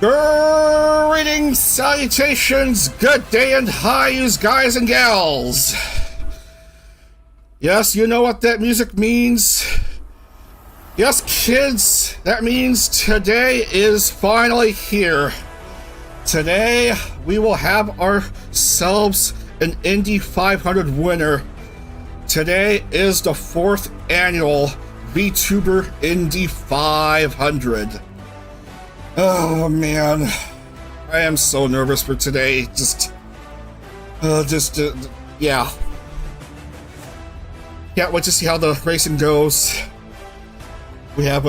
Greetings, salutations, good day and hi, yous guys and gals. Yes, you know what that music means. Yes, kids, that means today is finally here. Today, we will have ourselves an Indy 500 winner. Today is the 4th annual vTuber Indy 500. Oh man, I am so nervous for today. Yeah. Can't wait to see how the racing goes. We have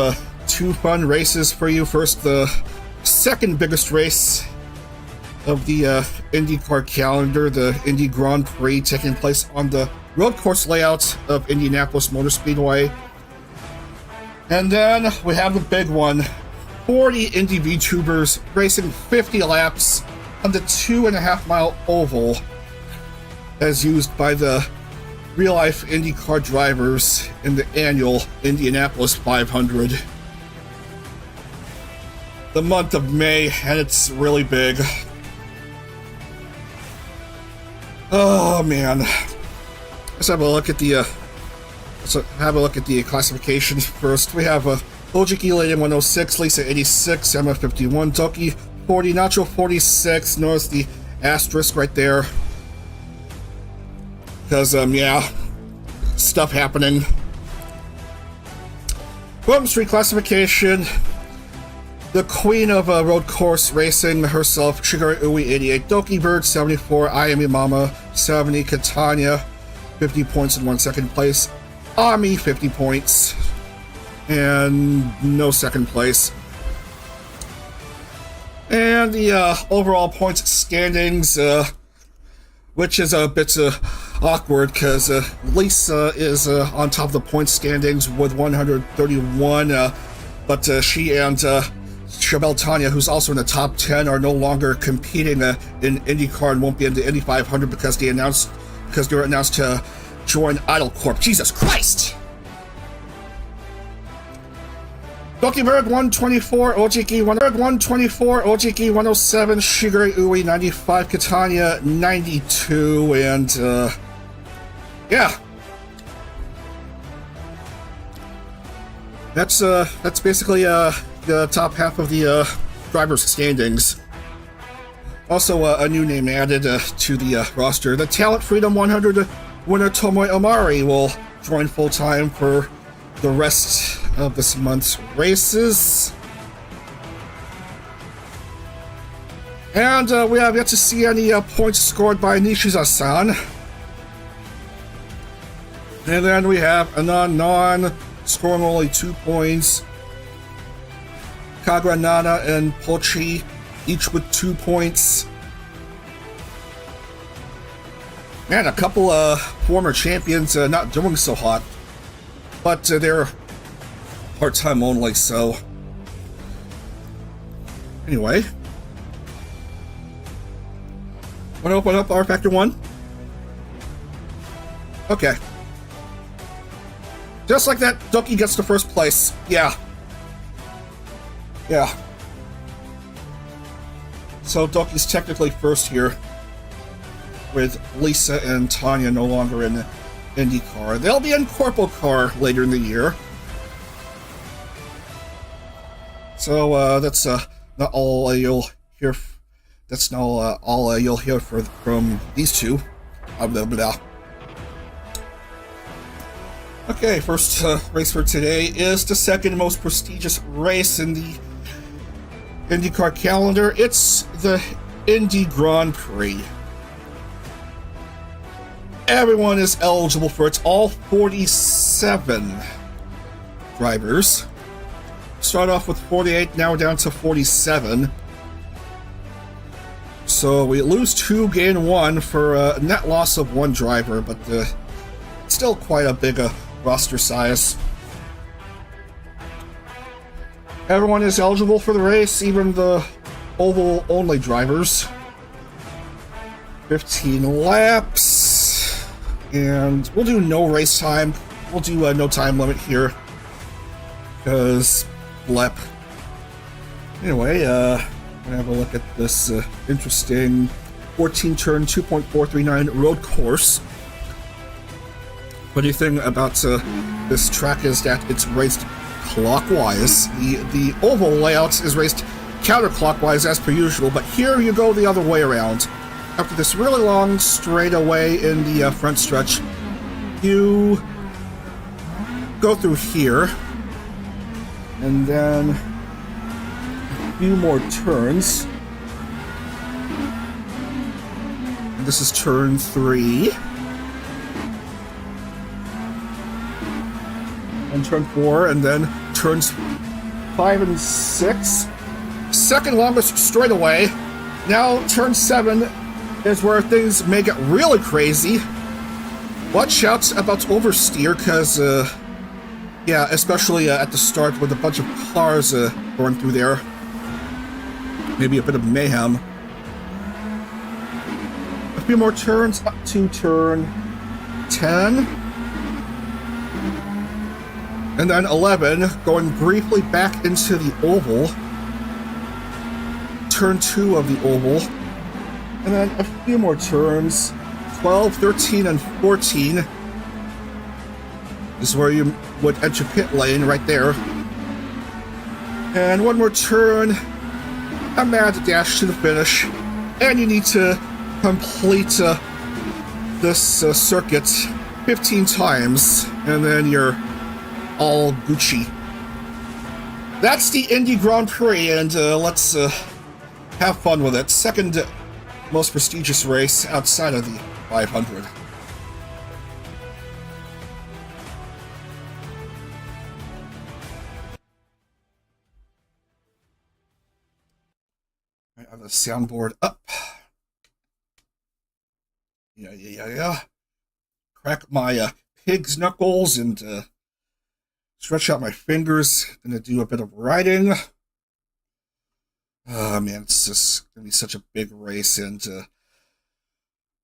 two fun races for you. First, the second biggest race of the IndyCar calendar, the Indie Grand Prix, taking place on the road course layout of Indianapolis Motor Speedway. And then we have the big one, 40 Indy VTubers racing 50 laps on the 2.5-mile oval, as used by the real-life IndyCar drivers in the annual Indianapolis 500. The month of May, and it's really big. Oh man. Let's have a look at the classifications first. We have GeneralGEEGA Lady 106, Lisa 86, Emma 51, Toki 40, Nacho 46. Notice the asterisk right there. Because, yeah, stuff happening. Golden Street classification. The queen of road course racing herself, Shigeru Ui 88, Doki Bird 74, Ayami Mama 70, Catania 50 points in 2nd place, Ami 50 points, and no 2nd place. And the overall points standings, which is a bit awkward because Lisa is on top of the points standings with 131, but she and Chabelle Tanya, who's also in the top 10, are no longer competing in IndyCar and won't be in the Indy 500 because they were announced to join Idol Corp. Jesus Christ! Doki Bird 124, GeneralGEEGA 124, GeneralGEEGA 107, Shigeru Ui 95, Catania 92, and yeah. That's basically the top half of the drivers' standings. Also, a new name added to the roster. The Talent Freedom 100 winner Tomoe Omari will join full-time for the rest of this month's races. And we have yet to see any points scored by Nishiza-san. And then we have Anon scoring only 2 points. Kagura Nana and Pochi, each with 2 points. Man, a couple former champions not doing so hot. But they're part-time only, so... Anyway. Want to open up rFactor 1? Okay. Just like that, Doki gets the 1st place. Yeah. Yeah. So Doki's technically 1st here, with Lisa and Tanya no longer in IndyCar. They'll be in Corpo Car later in the year. So that's not all you'll hear. That's not all you'll hear from these two. Blah blah blah. Okay, first race for today is the 2nd most prestigious race in the IndyCar calendar. It's the Indie Grand Prix. Everyone is eligible for it. All 47 drivers. Start off with 48, now we're down to 47. So we lose 2, gain 1 for a net loss of 1 driver, but still quite a big roster size. Everyone is eligible for the race, even the oval-only drivers. 15 laps, and we'll do no race time. We'll do no time limit here, because blep. Anyway, have a look at this interesting 14-turn, 2.439 road course. Funny thing about this track is that it's raced clockwise. The oval layout is raced counterclockwise as per usual, but here you go the other way around. After this really long straightaway in the front stretch, you go through here, and then a few more turns. And this is turn 3. And turn 4, and then turns 5 and 6. Second longest straightaway. Now turn 7 is where things may get really crazy. Watch out about oversteer, because, yeah, especially at the start with a bunch of cars going through there. Maybe a bit of mayhem. A few more turns up to turn 10. And then 11, going briefly back into the oval. Turn 2 of the oval. And then a few more turns. 12, 13, and 14. This is where you would enter pit lane right there. And one more turn. A mad dash to the finish. And you need to complete this circuit 15 times. And then you're all Gucci. That's the Indie Grand Prix, and let's have fun with it. Second most prestigious race outside of the 500. I have the soundboard up. Yeah. Crack my pig's knuckles and stretch out my fingers. Gonna do a bit of riding. Oh man, it's just gonna be such a big race, and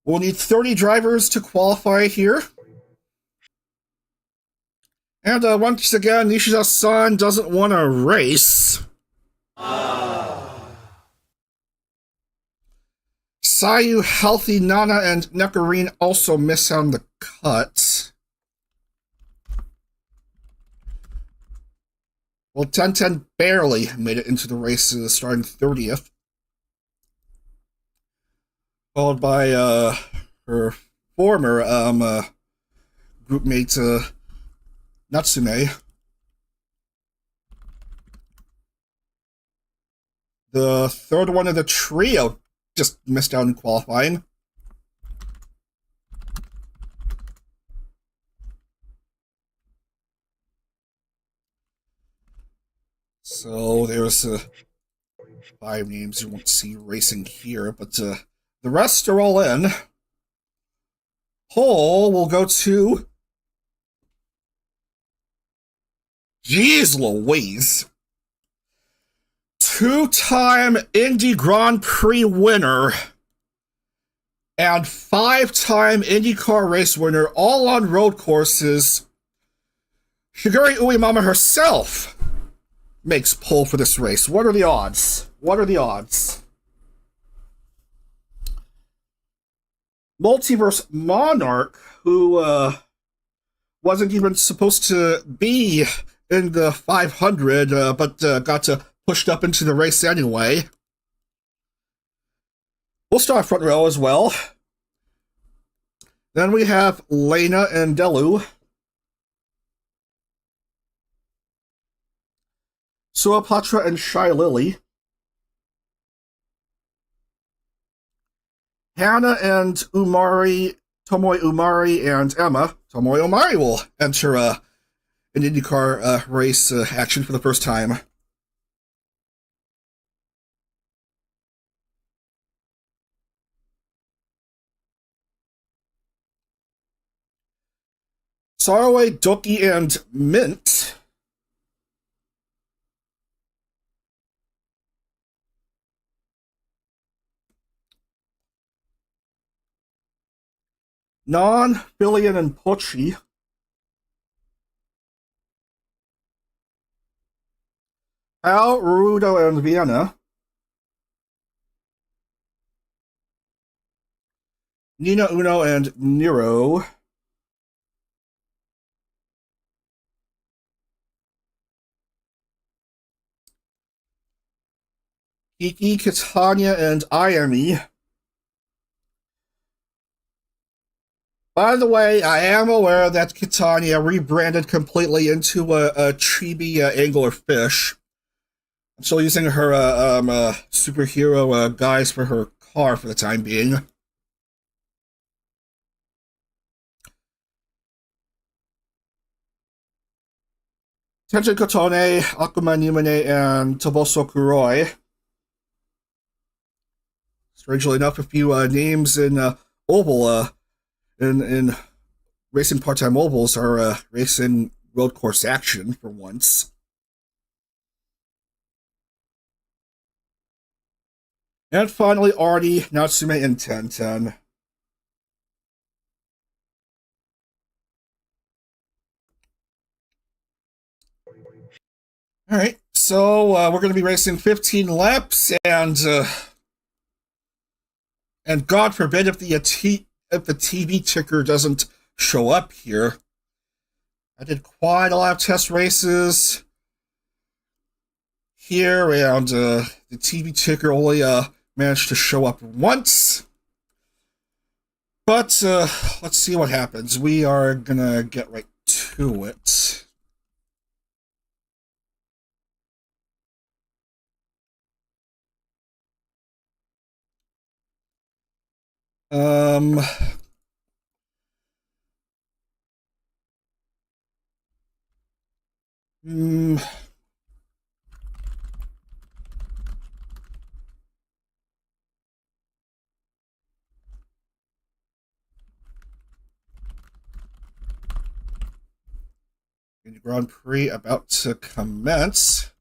we'll need 30 drivers to qualify here. And once again, Nishiza-san doesn't want to race. Sayu, Healthy, Nana, and Nekarine also miss on the cut. Well, 1010 barely made it into the race, starting 30th. Followed by her former groupmate, Natsume. The third one of the trio just missed out in qualifying. So there's 5 names you won't see racing here, but the rest are all in. Pole will go to... Jeez Louise. 2-time Indie Grand Prix winner and 5-time IndyCar race winner, all on road courses. Shiguri Uemama herself makes pole for this race. What are the odds? What are the odds? Multiverse Monarch, who wasn't even supposed to be in the 500, but got pushed up into the race anyway. We'll start front row as well. Then we have Lena and Delu. Suapatra and Shy Lily. Hannah and Umari, Tomoe Umari and Emma. Tomoe Umari will enter an IndyCar race action for the first time. Saraway, Doki, and Mint. Non, Billion, and Pochi. Al, Rudo, and Vienna. Nina, Uno, and Nero. Kiki, Katanya, and Ayami. By the way, I am aware that Katanya rebranded completely into a chibi anglerfish. I'm still using her superhero guise for her car for the time being. Tenjin Kotone, Akuma Nimane, and Toboso Kuroi. Strangely enough, a few names in Oval, in racing part-time ovals are racing road course action for once. And finally, Artie, Natsume, and Tenten. Alright, so we're going to be racing 15 laps, and God forbid if the TV ticker doesn't show up here. I did quite a lot of test races here, and the TV ticker only managed to show up once. But let's see what happens. We are gonna get right to it. Indie Grand Prix about to commence.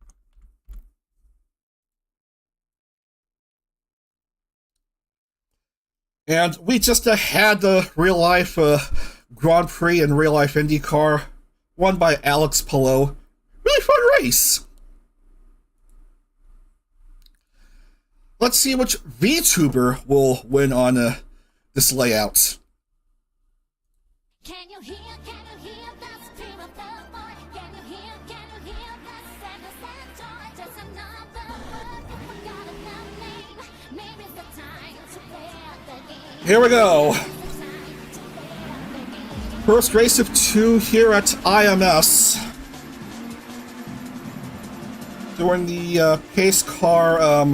And we just had the real-life Grand Prix and real-life IndyCar, won by Alex Palou. Really fun race! Let's see which VTuber will win on this layout. Can you hear the scream of the boy? Can you hear the sadness and joy? Just another word, you forgot another name. Maybe it's the time to play the game. Here we go. First race of 2 here at IMS. Doing the pace car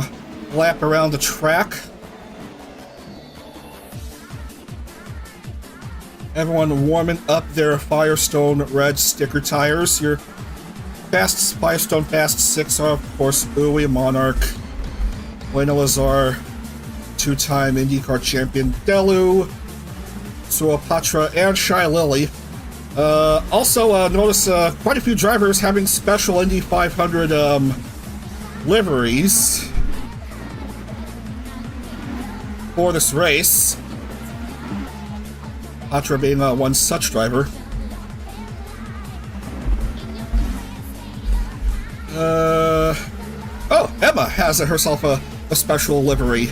lap around the track. Everyone warming up their Firestone red sticker tires. Your Firestone Fast 6 are, of course, Uwe, Monarch, Lena Lazar, 2-time IndyCar champion Delu, Suapatra, and Shy Lily. Also, notice quite a few drivers having special Indy 500 liveries for this race. Patra being one such driver. Oh, Emma has herself a special livery.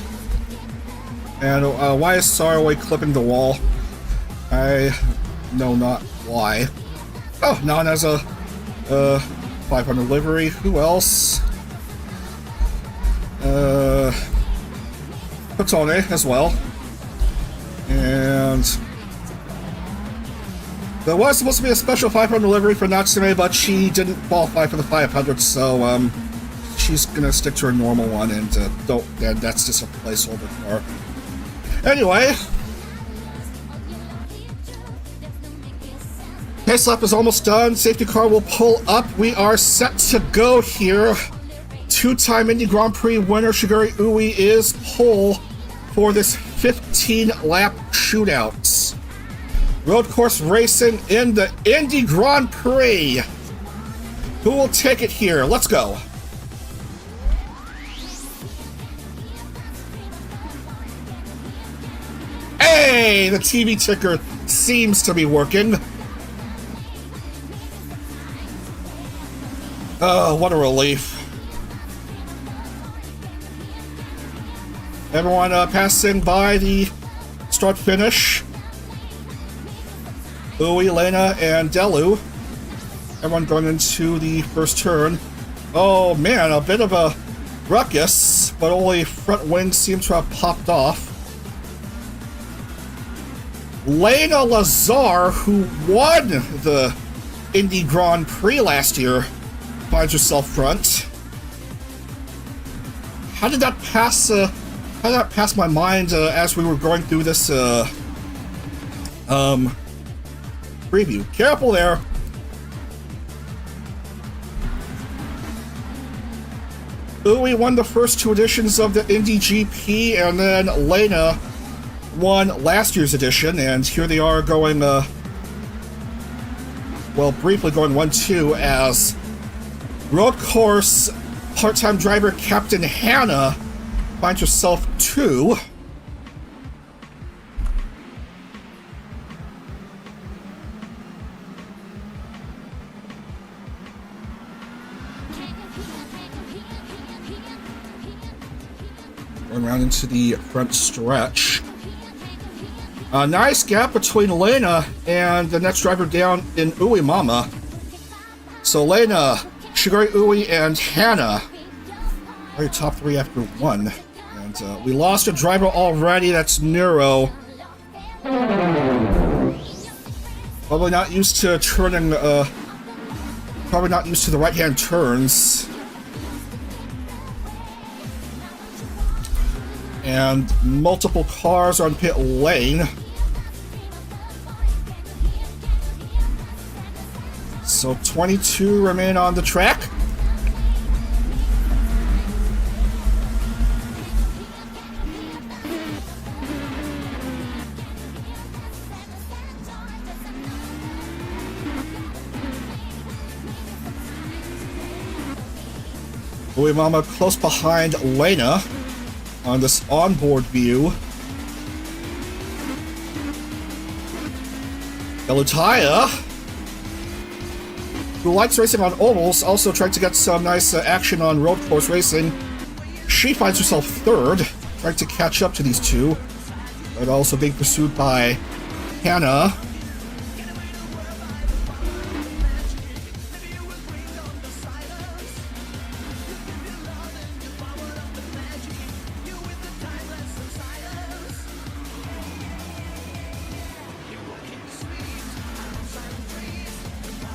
And why is Saraway clipping the wall? I know not why. Oh, Nan has a 500 livery. Who else? Patone as well. And there was supposed to be a special 500 livery for Natsume, but she didn't qualify for the 500, so she's gonna stick to her normal one, and that's just a placeholder for her. Anyway, pace lap is almost done. Safety car will pull up. We are set to go here. 2-time Indie Grand Prix winner Shiguri Uwe is pole for this 15-lap shootout. Road course racing in the Indie Grand Prix. Who will take it here? Let's go. Hey, the TV ticker seems to be working. Oh, what a relief. Everyone passing by the start finish. Uwe, Lena, and Delu. Everyone going into the first turn. Oh man, a bit of a ruckus, but only front wings seem to have popped off. Lena Lazar, who won the Indie Grand Prix last year, finds herself front. How did that pass? How did that pass my mind as we were going through this preview? Careful there. Uwe won the first two editions of the Indy GP, and then Lena won last year's edition, and here they are going, well, briefly going 1-2 as road course part-time driver Captain Hannah finds herself 2. Going around into the front stretch. A nice gap between Lena and the next driver down in Uwe Mama. So Lena, Shigori, Uwe, and Hannah are your top 3 after 1. And we lost a driver already, that's Nero. Probably not used to turning, probably not used to the right-hand turns. And multiple cars on pit lane. So 22 remain on the track. Uwe Mama close behind Lena on this onboard view. Galutaya, who likes racing on ovals, also tried to get some nice action on road course racing. She finds herself 3rd, trying to catch up to these two, but also being pursued by Hannah.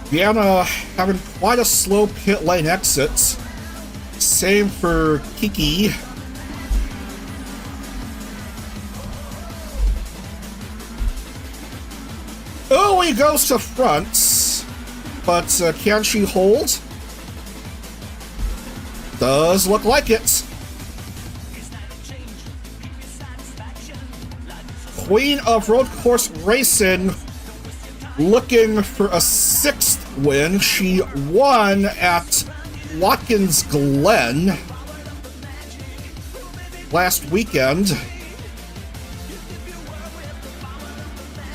Vienna having quite a slow pit lane exit. Same for Kiki. Oh, he goes to front, but can she hold? Does look like it. Queen of road course racing looking for a 6th win. She won at Watkins Glen last weekend.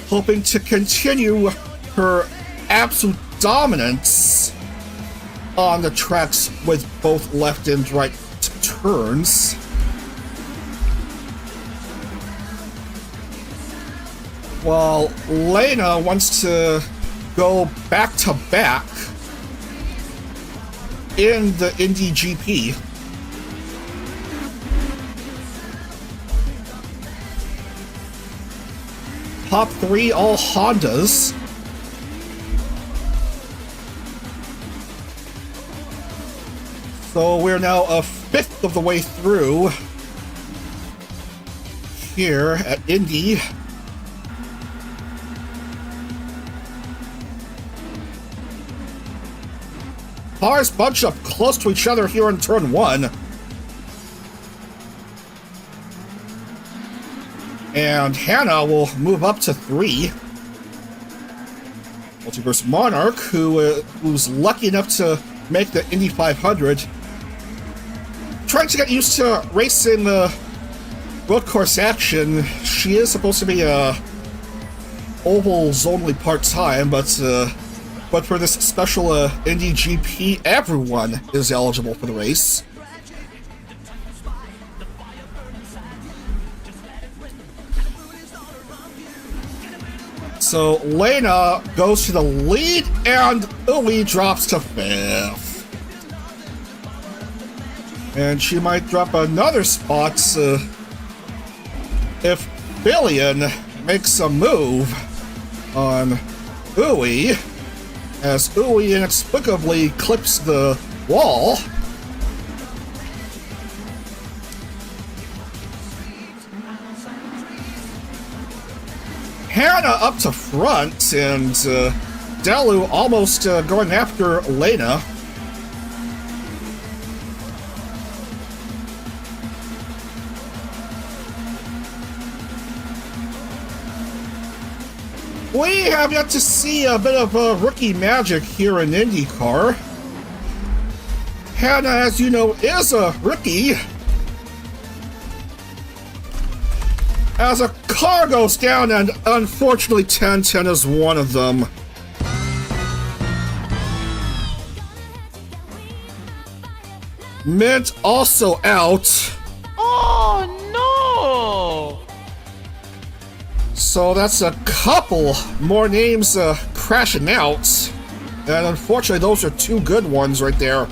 Hoping to continue her absolute dominance on the tracks with both left and right turns. While Lena wants to go back-to-back in the Indy GP. Top 3 all Hondas. So we're now a 5th of the way through here at Indy. Cars bunch up close to each other here in turn 1. And Hannah will move up to 3. Multiverse Monarch, who's lucky enough to make the Indy 500, trying to get used to racing road course action. She is supposed to be ovals only part-time, but for this special Indy GP, everyone is eligible for the race. So Lena goes to the lead, and Uwe drops to 5th. And she might drop another spot if Billion makes a move on Uwe, as Uwe inexplicably clips the wall. Hannah up to front, and Delu almost going after Lena. We have yet to see a bit of rookie magic here in IndyCar. Hannah, as you know, is a rookie. As a car goes down, and unfortunately 10-10 is one of them. Mint also out. Oh no! So that's a couple more names crashing out. And unfortunately, those are two good ones right there.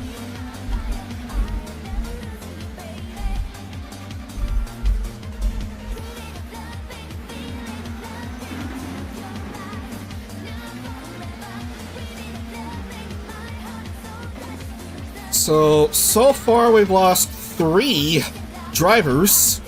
So far we've lost 3 drivers.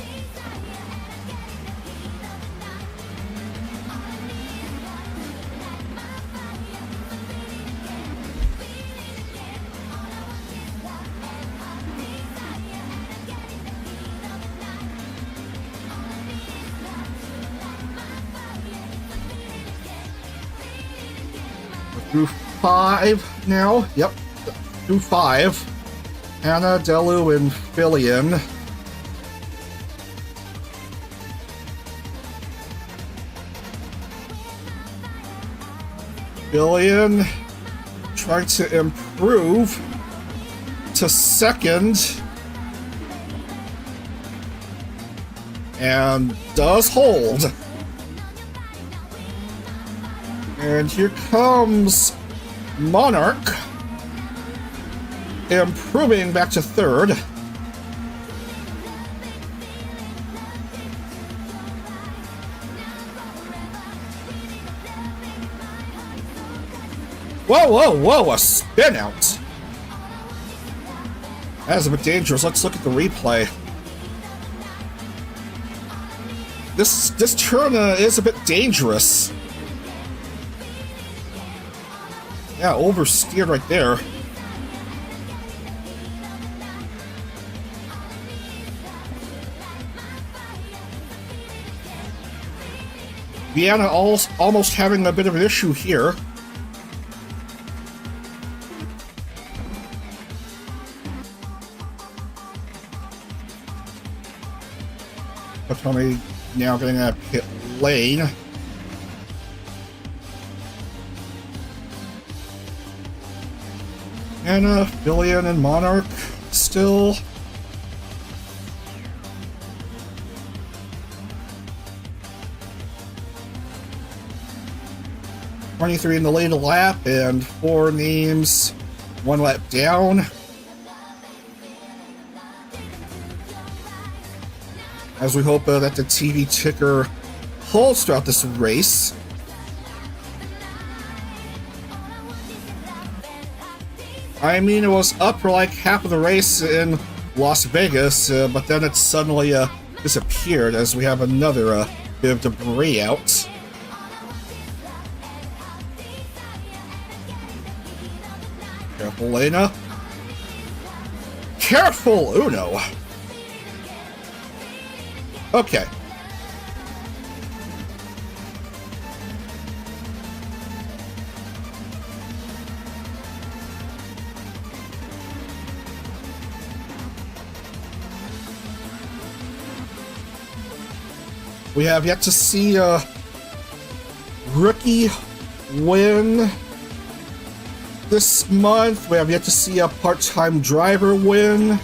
Through 5 now. Yep, through 5. Hannah, Delu, and Fillion. Fillion trying to improve to 2nd. And does hold. And here comes Monarch, improving back to 3rd. Whoa, whoa, whoa, a spin out. That is a bit dangerous. Let's look at the replay. This turn is a bit dangerous. Yeah, oversteered right there. Vienna almost having a bit of an issue here. Tommy now getting a pit lane. Anna, Billion, and Monarch still. .23 in the lead lap, and 4 names, 1 lap down. As we hope that the TV ticker holds throughout this race. I mean, it was up for like half of the race in Las Vegas, but then it suddenly disappeared as we have another bit of debris out. Careful, Lena. Careful, Uno. Okay. We have yet to see a rookie win this month. We have yet to see a part-time driver win.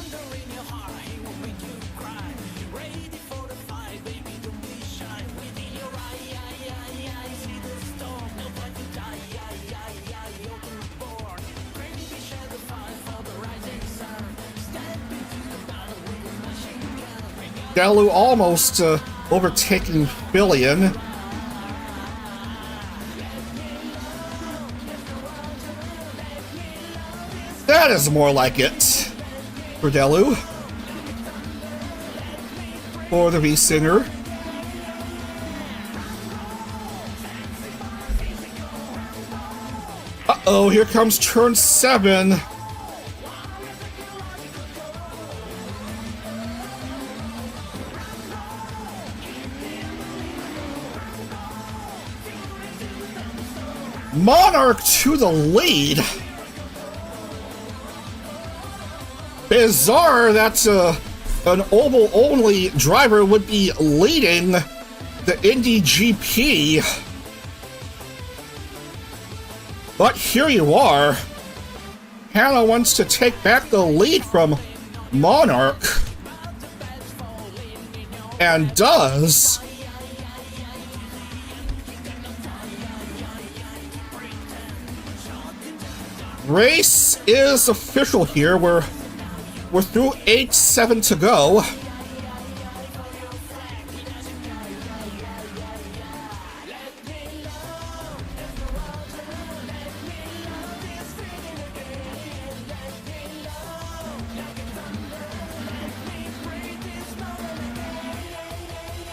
Delu almost overtaking Billion. That is more like it for Delu. For the V-Singer. Uh-oh, here comes turn 7. Monarch to the lead. Bizarre that an oval-only driver would be leading the Indy GP. But here you are. Hannah wants to take back the lead from Monarch. And does. Race is official here. We're through 8-7 to go.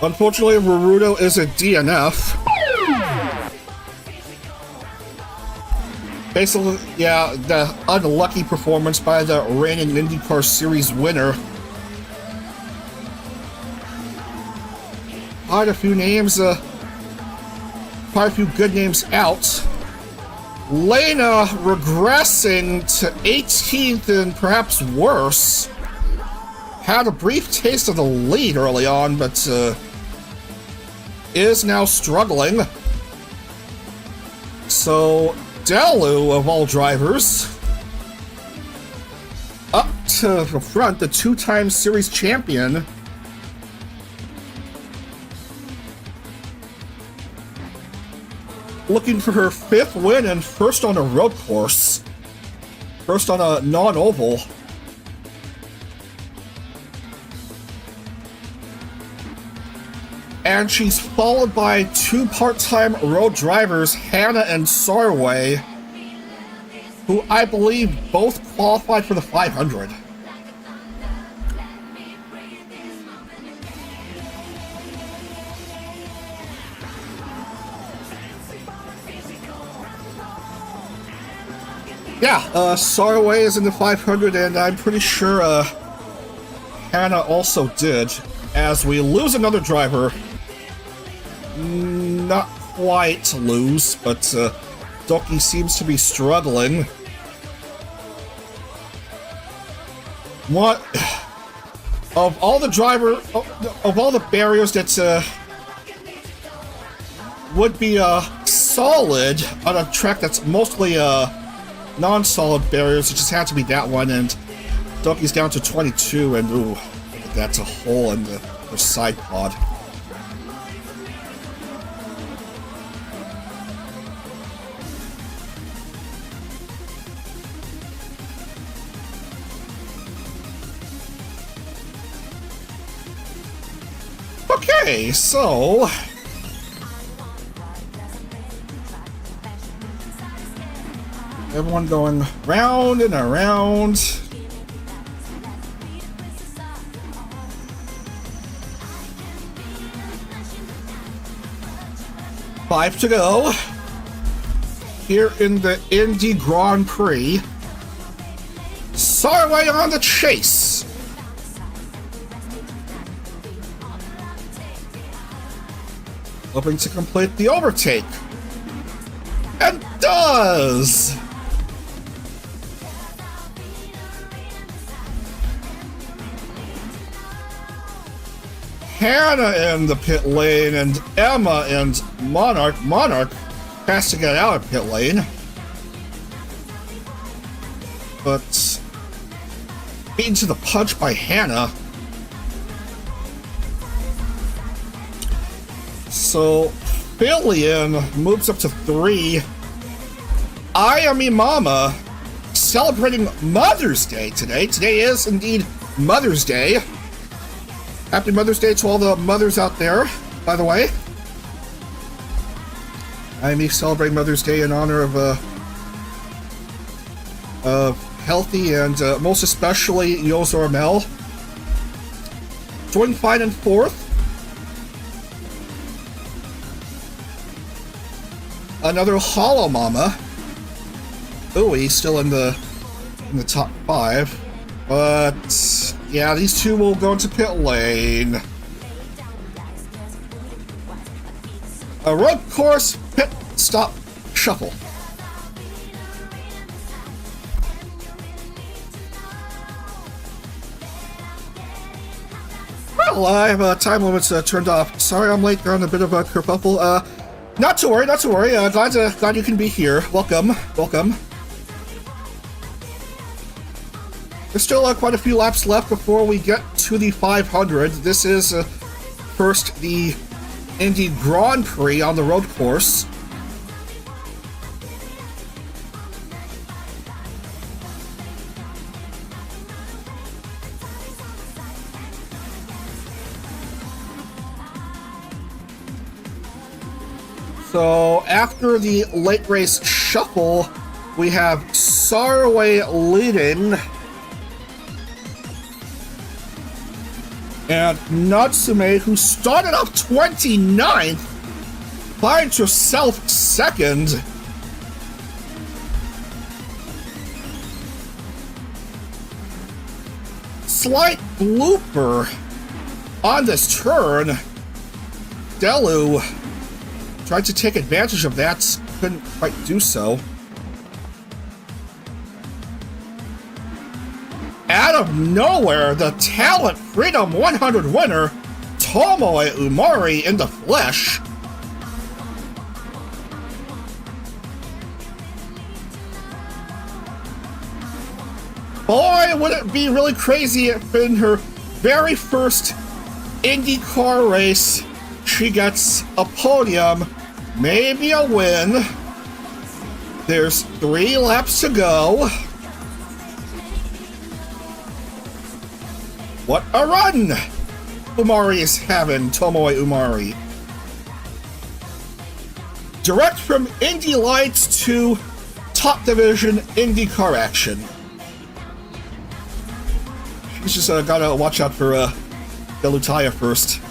Unfortunately, Rurudo is a DNF. Basically, yeah, the unlucky performance by the reigning IndyCar Series winner. Quite a few names, quite a few good names out. Lena regressing to 18th and perhaps worse. Had a brief taste of the lead early on, but is now struggling. So Delu, of all drivers, up to the front, the two-time series champion. Looking for her 5th win and first on a road course. First on a non-oval. And she's followed by 2 part-time road drivers, Hannah and Sarway, who I believe both qualified for the 500. Yeah, Sarway is in the 500, and I'm pretty sure Hannah also did, as we lose another driver. Not quite lose, but Doki seems to be struggling. What of all the of all the barriers that would be solid on a track that's mostly non-solid barriers, it just had to be that one, and Doki's down to 22, and ooh, that's a hole in the side pod. Okay, so everyone going round and around. Five to go here in the Indie Grand Prix. Sarway on the chase. Hoping to complete the overtake. And does! Hannah in the pit lane, and Emma and Monarch. Monarch has to get out of pit lane. But beaten to the punch by Hannah. So Billion moves up to 3. I Am Me Mama celebrating Mother's Day today. Today is indeed Mother's Day. Happy Mother's Day to all the mothers out there, by the way. I may celebrate Mother's Day in honor of healthy and most especially Yozor Mel. Joined fine and fourth. Another Hollow Mama. Ooh, he's still in the top 5. But yeah, these two will go into pit lane. A road course pit stop shuffle. Well, I have time limits turned off. Sorry I'm late, on a bit of a kerfuffle. Not to worry, not to worry. Glad you can be here. Welcome, welcome. There's still quite a few laps left before we get to the 500. This is first the Indie Grand Prix on the road course. So after the late race shuffle, we have Sarway leading. And Natsume, who started off 29th, finds herself second. Slight blooper on this turn. Delu tried to take advantage of that, couldn't quite do so. Out of nowhere, the Talent Freedom 100 winner, Tomoe Umari in the flesh. Boy, would it be really crazy if in her very first IndieCar race, she gets a podium, maybe a win. There's 3 laps to go. What a run Umari is having, Tomoe Umari. Direct from Indy Lights to top division IndieCar action. She's just gotta watch out for Delutaya first.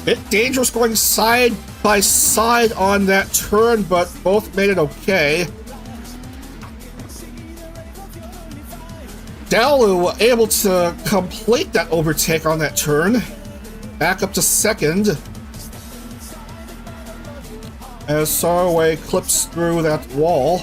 Bit dangerous going side by side on that turn, but both made it okay. Dalu able to complete that overtake on that turn. Back up to second. As Sarway clips through that wall.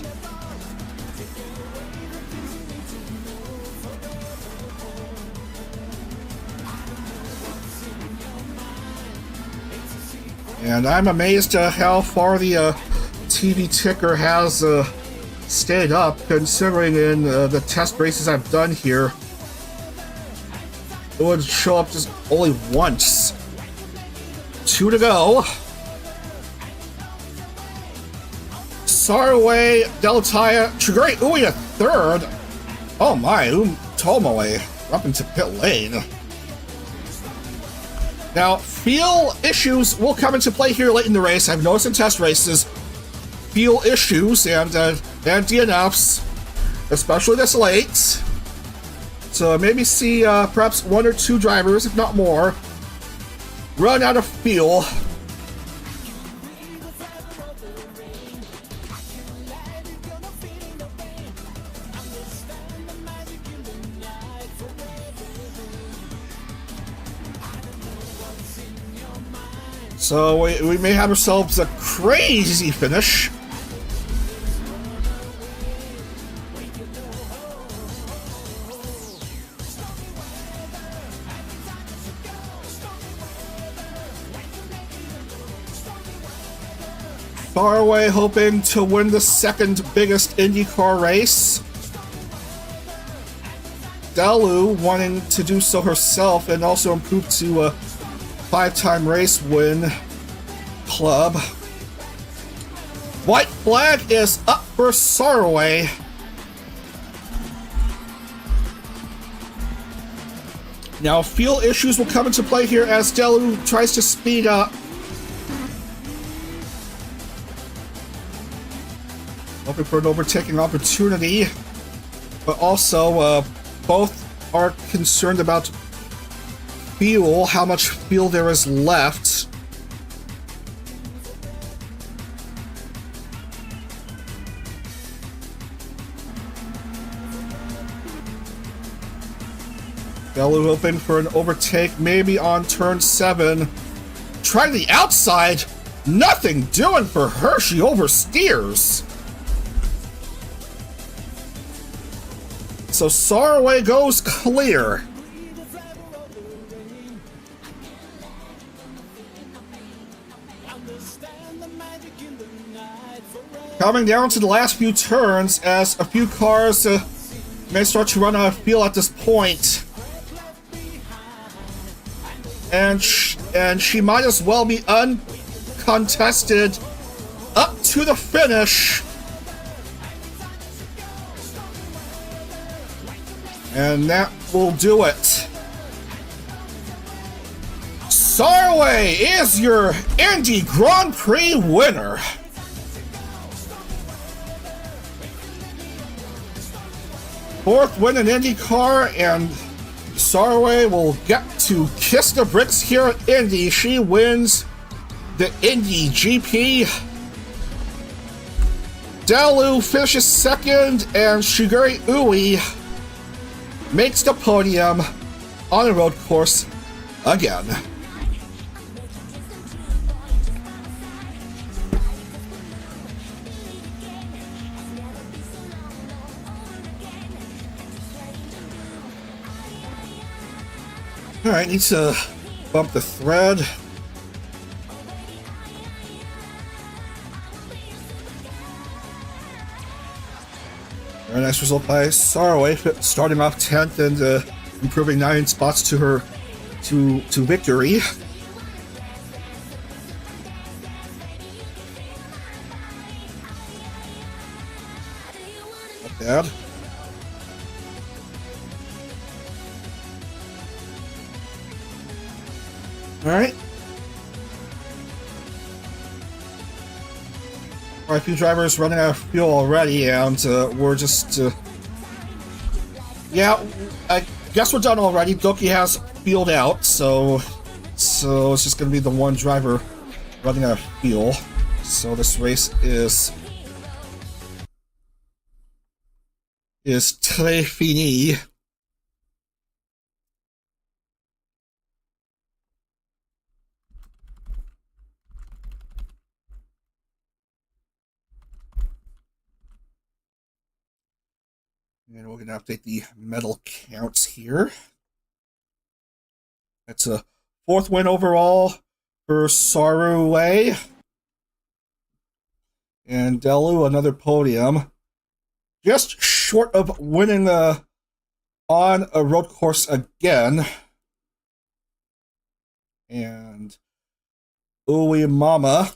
And I'm amazed at how far the TV ticker has stayed up, considering in the test races I've done here, it would show up just only once. 2 to go. Sarway, Deltaya, Chiguri Uya third. Oh my, Tomoe up into pit lane. Now, fuel issues will come into play here late in the race. I've noticed in test races, fuel issues and DNFs, especially this late. So maybe see perhaps 1 or 2 drivers, if not more, run out of fuel. So we may have ourselves a crazy finish. Faraway hoping to win the second biggest IndyCar race. Delu wanting to do so herself and also improve to a 5-time race win club. White flag is up for Faraway. Now, fuel issues will come into play here as Delu tries to speed up. Hoping for an overtaking opportunity, but also both are concerned about fuel, how much fuel there is left. Delu hoping for an overtake, maybe on turn 7. Trying the outside, nothing doing for her, she oversteers. So Faraway goes clear. Coming down to the last few turns as a few cars may start to run out of fuel at this point. And she might as well be uncontested up to the finish. And that will do it. Faraway is your Indie Grand Prix winner. Fourth win in IndyCar, and Faraway will get to kiss the bricks here at Indy. She wins the Indy GP. Delu finishes second, and Shigure Ui makes the podium on the road course again. Alright, need to bump the thread. Very nice result by Faraway, starting off 10th and improving 9 spots to her to victory. Not bad. Alright. Quite a few drivers running out of fuel already, and we're just... yeah, I guess we're done already. Doki has fueled out, so it's just going to be the one driver running out of fuel. So this race is très fini. And we're going to update the medal counts here. That's a 4th win overall for Faraway. And Delu, another podium. Just short of winning on a road course again. And Ui Mama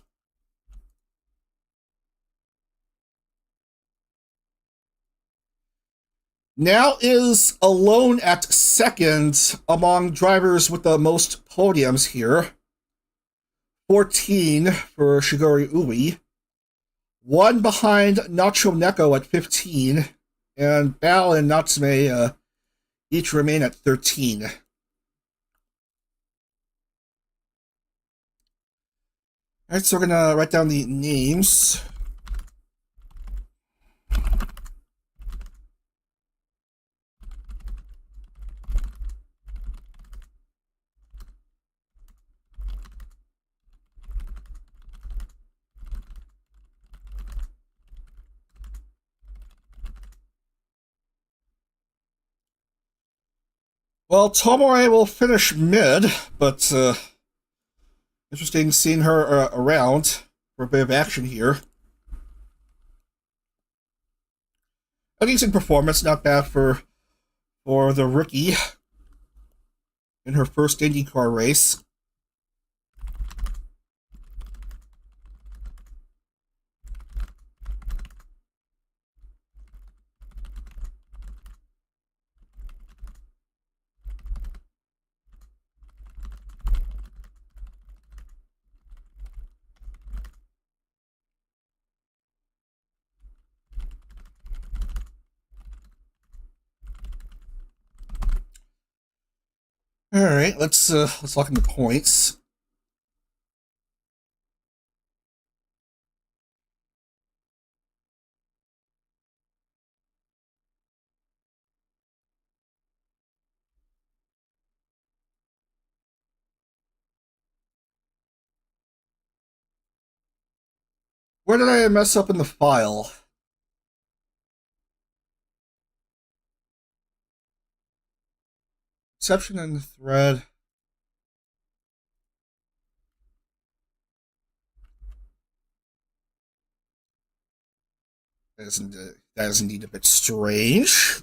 now is alone at second among drivers with the most podiums here. 14 for Shigure Ui. 1 behind Nacho Neko at 15. And Bao and Natsume each remain at 13. Alright, so we're going to write down the names. Well, Tomore will finish mid, but interesting seeing her around. for a bit of action here. A decent performance, not bad for the rookie in her first IndyCar race. All right, let's look into points. Where did I mess up in the file? Exception in the thread. That is indeed a bit strange.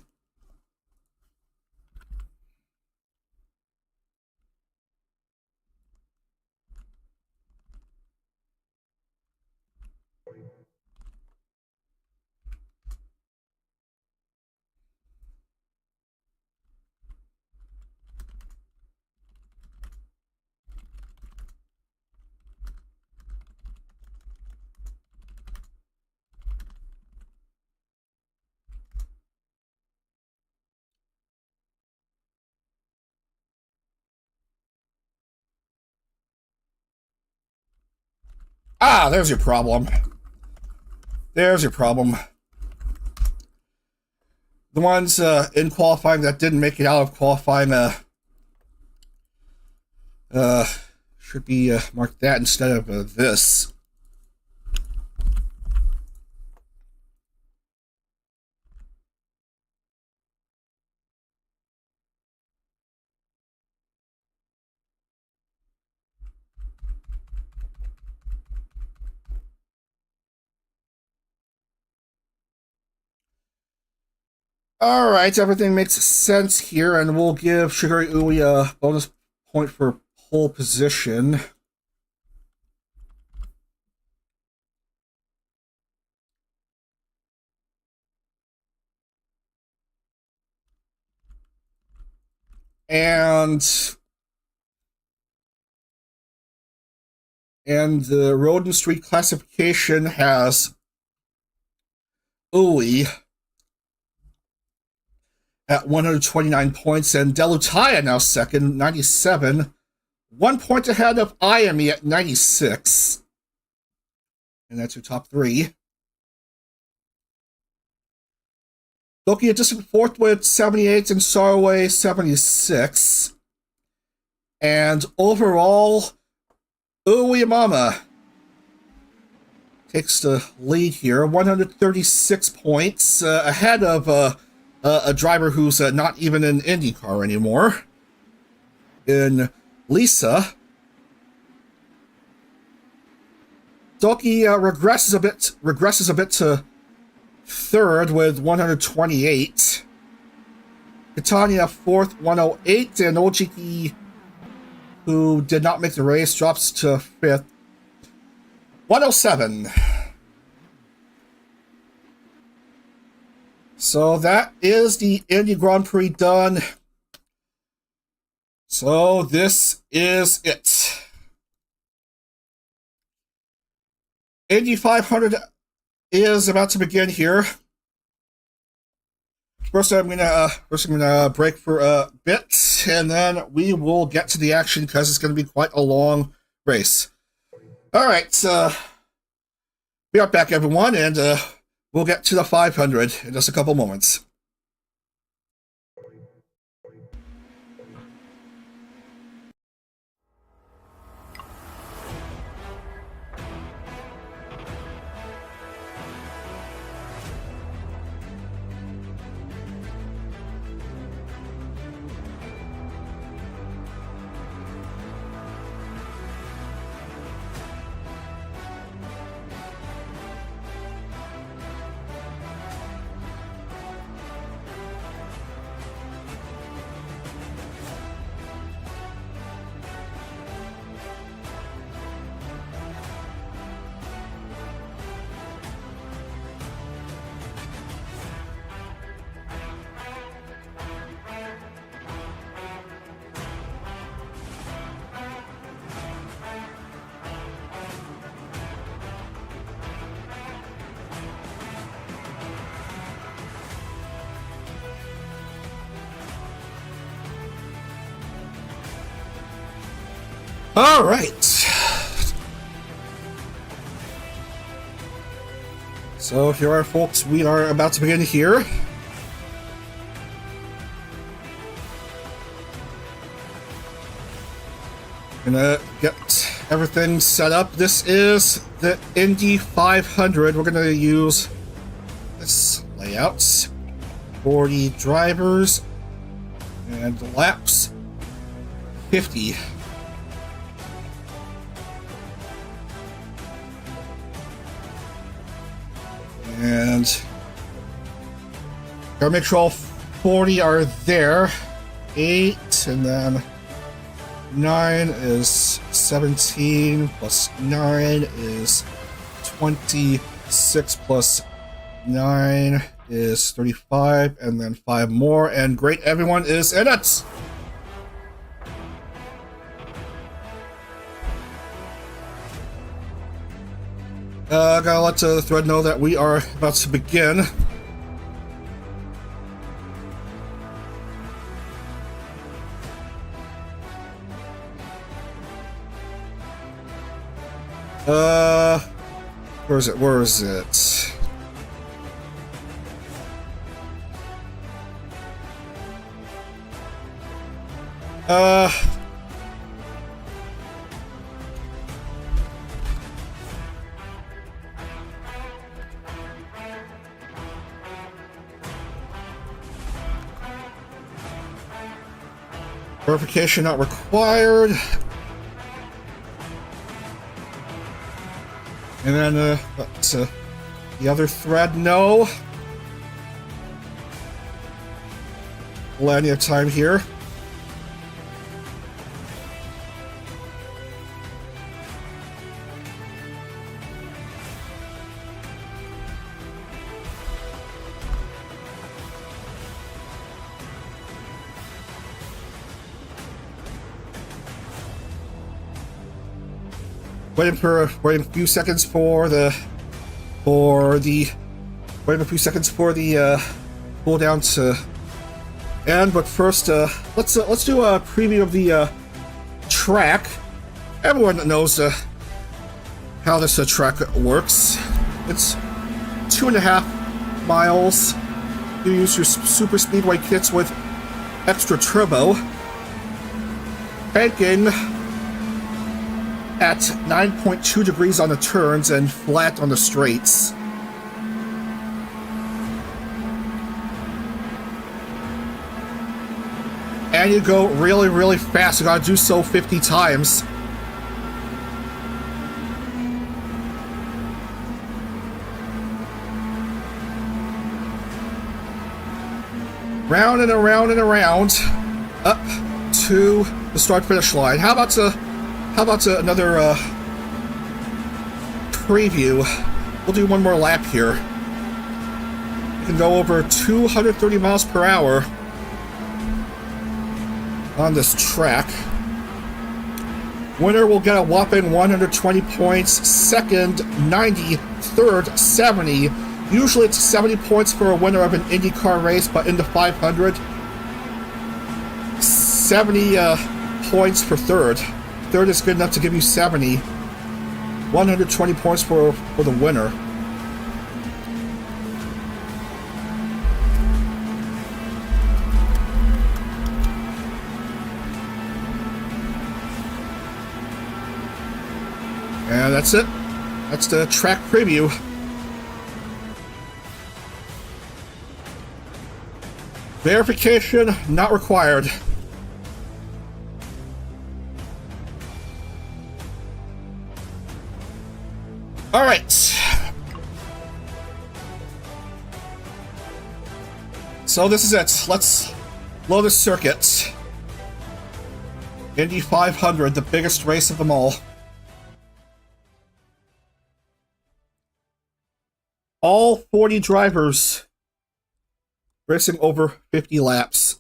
Ah, there's your problem. There's your problem. The ones in qualifying that didn't make it out of qualifying should be marked that instead of this. Alright, everything makes sense here, and we'll give Shigeru Ui a bonus point for pole position. And the Road and Street classification has Ui at 129 points, and Delutaya now second, 97. 1 point ahead of Ayami at 96. And that's your top three. Doki a distant fourth with 78 and Sarway 76. And overall, Uemama takes the lead here, 136 points, ahead of a driver who's not even in IndyCar anymore, in Lisa. Doki regresses a bit to third with 128. Catania fourth, 108, and Ojiki, who did not make the race, drops to fifth, 107. So that is the Indie Grand Prix done. So this is it. Indy 500 is about to begin here. First, I'm gonna break for a bit, and then we will get to the action because it's going to be quite a long race. All right, be right back, everyone, and we'll get to the 500 in just a couple moments. All right. So here are, folks. We are about to begin here. Gonna get everything set up. This is the Indy 500. We're gonna use this layout. 40 drivers and laps 50. And gotta make sure all 40 are there. 8, and then 9 is 17, plus 9 is 26, plus 9 is 35, and then 5 more, and great, everyone is in it! Gotta let the thread know that we are about to begin. Where is it? Where is it? Verification not required. And then, the other thread, no. Plenty of time here. Waiting a few seconds for the cooldown to end. But first, let's do a preview of the track. Everyone knows how this track works. It's 2.5 miles. You use your super speedway kits with extra turbo. Banking at 9.2 degrees on the turns and flat on the straights. And you go really, really fast. You gotta do so 50 times. Round and around and around, up to the start-finish line. How about another preview? We'll do one more lap here. You can go over 230 miles per hour on this track. Winner will get a whopping 120 points. Second, 90. Third, 70. Usually it's 70 points for a winner of an IndieCar race, but in the 500, 70 points for third. Third is good enough to give you 70. 120 points for the winner. And that's it. That's the track preview. Verification not required. All right. So this is it. Let's load the circuit. Indy 500, the biggest race of them all. All 40 drivers racing over 50 laps.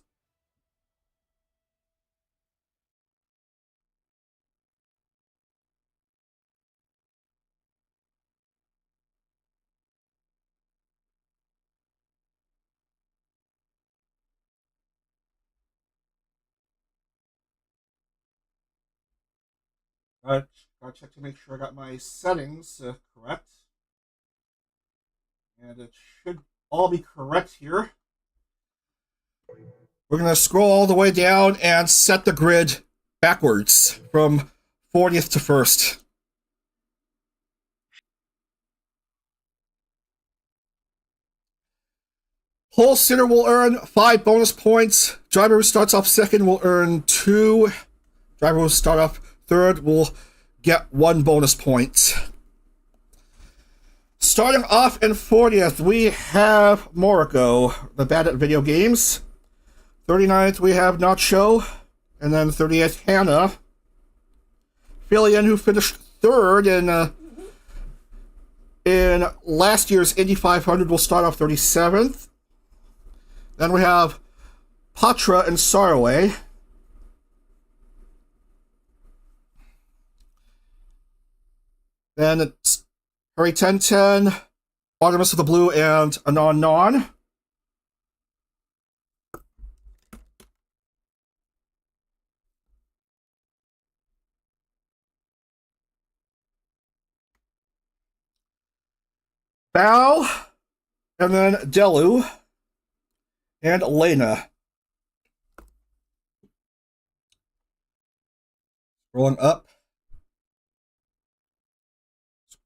Gotta check to make sure I got my settings correct. And it should all be correct here. We're going to scroll all the way down and set the grid backwards from 40th to 1st. Pole sitter will earn 5 bonus points. Driver who starts off second will earn 2. Driver who starts off third will get 1 bonus point. Starting off in 40th, we have Moriko, the bad at video games. 39th, we have Nacho. And then 38th, Hannah. Fillion, who finished third in last year's Indy 500, will start off 37th. Then we have Patra and Saraway. Then it's Harry 1010, Artemis of the Blue, and Anon Non. Bao, and then Delu, and Elena. Scrolling up.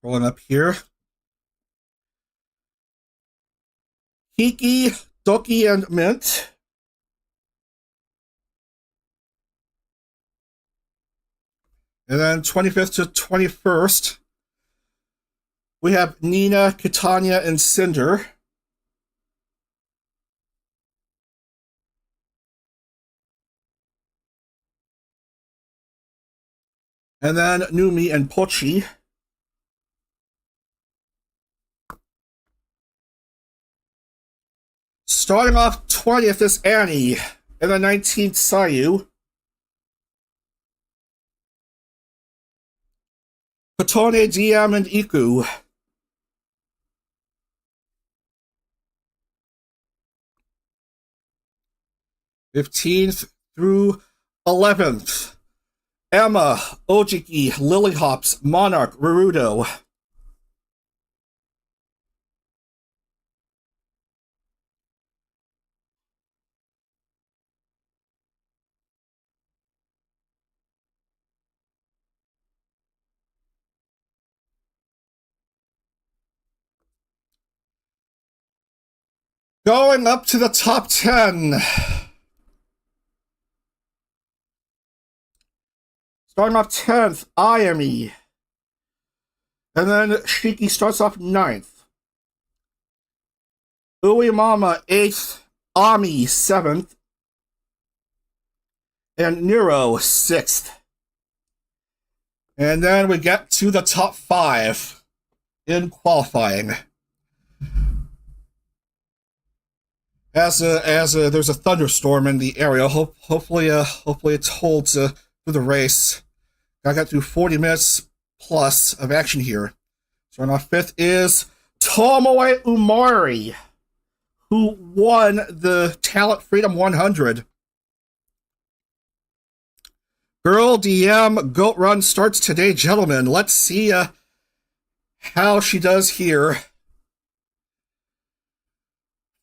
Scrolling up here. Kiki, Doki, and Mint. And then 25th to 21st, we have Nina, Catania, and Cinder. And then Numi and Pochi. Starting off 20th is Annie, and then 19th, Sayu. Patone, DM, and Iku. '15th through 11th. Emma, Ojiki, Lilyhops, Monarch, Rurudo. Going up to the top 10. Starting off 10th, Ayami. And then Shiki starts off 9th. Uemama 8th, Ami 7th. And Nero 6th. And then we get to the top 5 in qualifying. As there's a thunderstorm in the area, hopefully it holds through the race. I got through 40 minutes plus of action here. So on 5th is Tomoe Umari, who won the Talent Freedom 100. Girl DM Goat Run starts today, gentlemen. Let's see how she does here.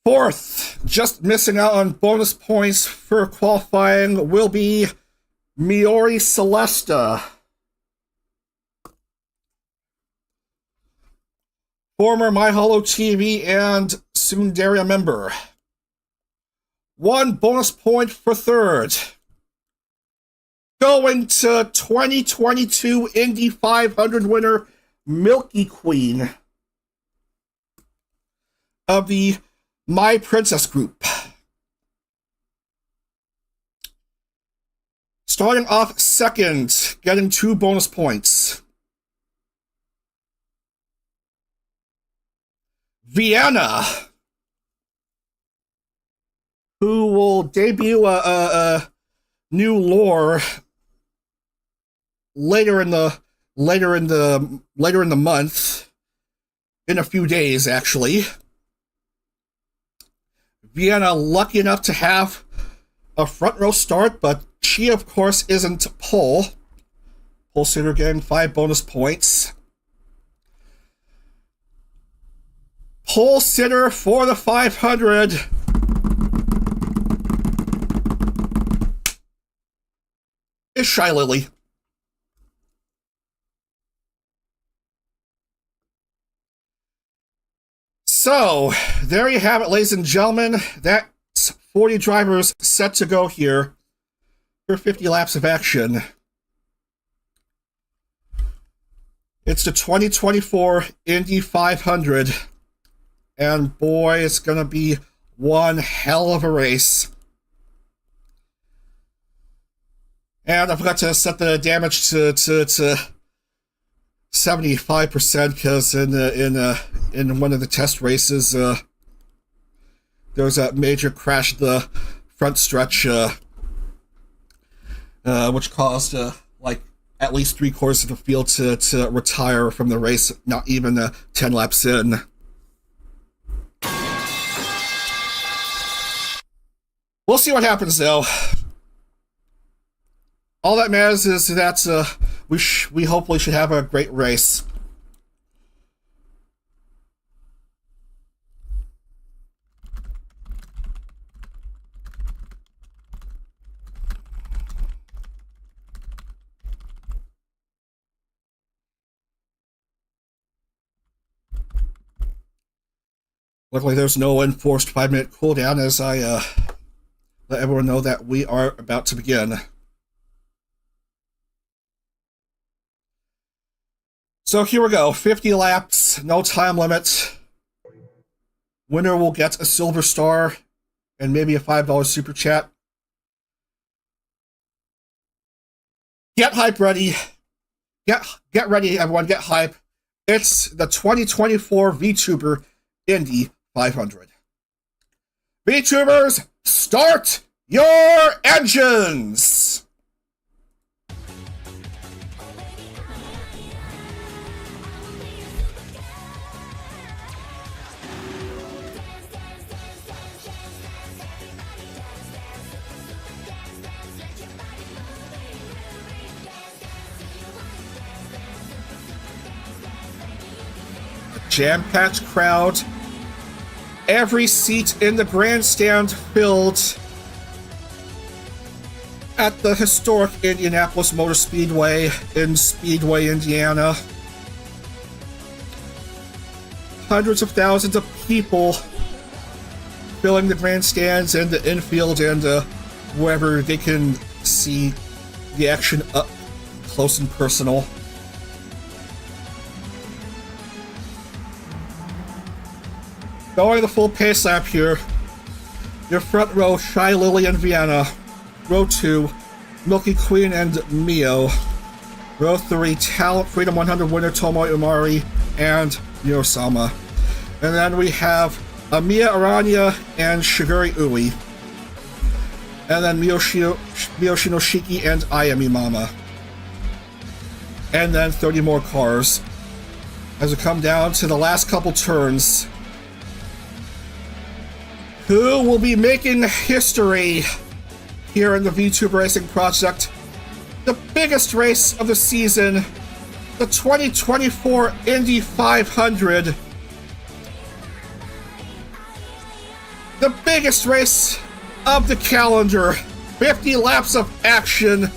4th, just missing out on bonus points for qualifying, will be Miori Celesta. Former My Holo TV and Sundaria member. 1 bonus point for 3rd. Going to 2022 Indy 500 winner, Milky Queen of the My Princess group. Starting off 2nd, getting 2 bonus points. Vienna, who will debut a new lore later in the month, in a few days actually. Vienna lucky enough to have a front row start, but she of course isn't pole. Pole sitter getting 5 bonus points. Pole sitter for the 500. Is Shy Lily. So, there you have it, ladies and gentlemen. That's 40 drivers set to go here for 50 laps of action. It's the 2024 Indy 500. And boy, it's going to be one hell of a race. And I forgot to set the damage to 75% because in one of the test races, there was a major crash at the front stretch, which caused like at least 3/4 of the field to retire from the race, not even 10 laps in. We'll see what happens though. All that matters is that we hopefully should have a great race. Luckily, there's no enforced 5-minute cooldown as I let everyone know that we are about to begin. So here we go, 50 laps, no time limit. Winner will get a silver star and maybe a $5 super chat. Get hype ready. Get ready, everyone, get hype. It's the 2024 VTuber Indy 500. VTubers, start your engines! Jam-packed crowd. Every seat in the grandstand filled at the historic Indianapolis Motor Speedway in Speedway, Indiana. Hundreds of thousands of people filling the grandstands and the infield and wherever they can see the action up close and personal. Going the full pace lap here. Your front row, Shy Lily and Vienna. Row 2, Milky Queen and Mio. Row 3, Talent Freedom 100 winner Tomo Umari and Miosama. And then we have Amiya Aranya and Shiguri Ui. And then Miyoshino Shiki and Ayami Mama. And then 30 more cars. As we come down to the last couple turns. Who will be making history here in the VTuber Racing Project? The biggest race of the season, the 2024 Indy 500. The biggest race of the calendar. 50 laps of action.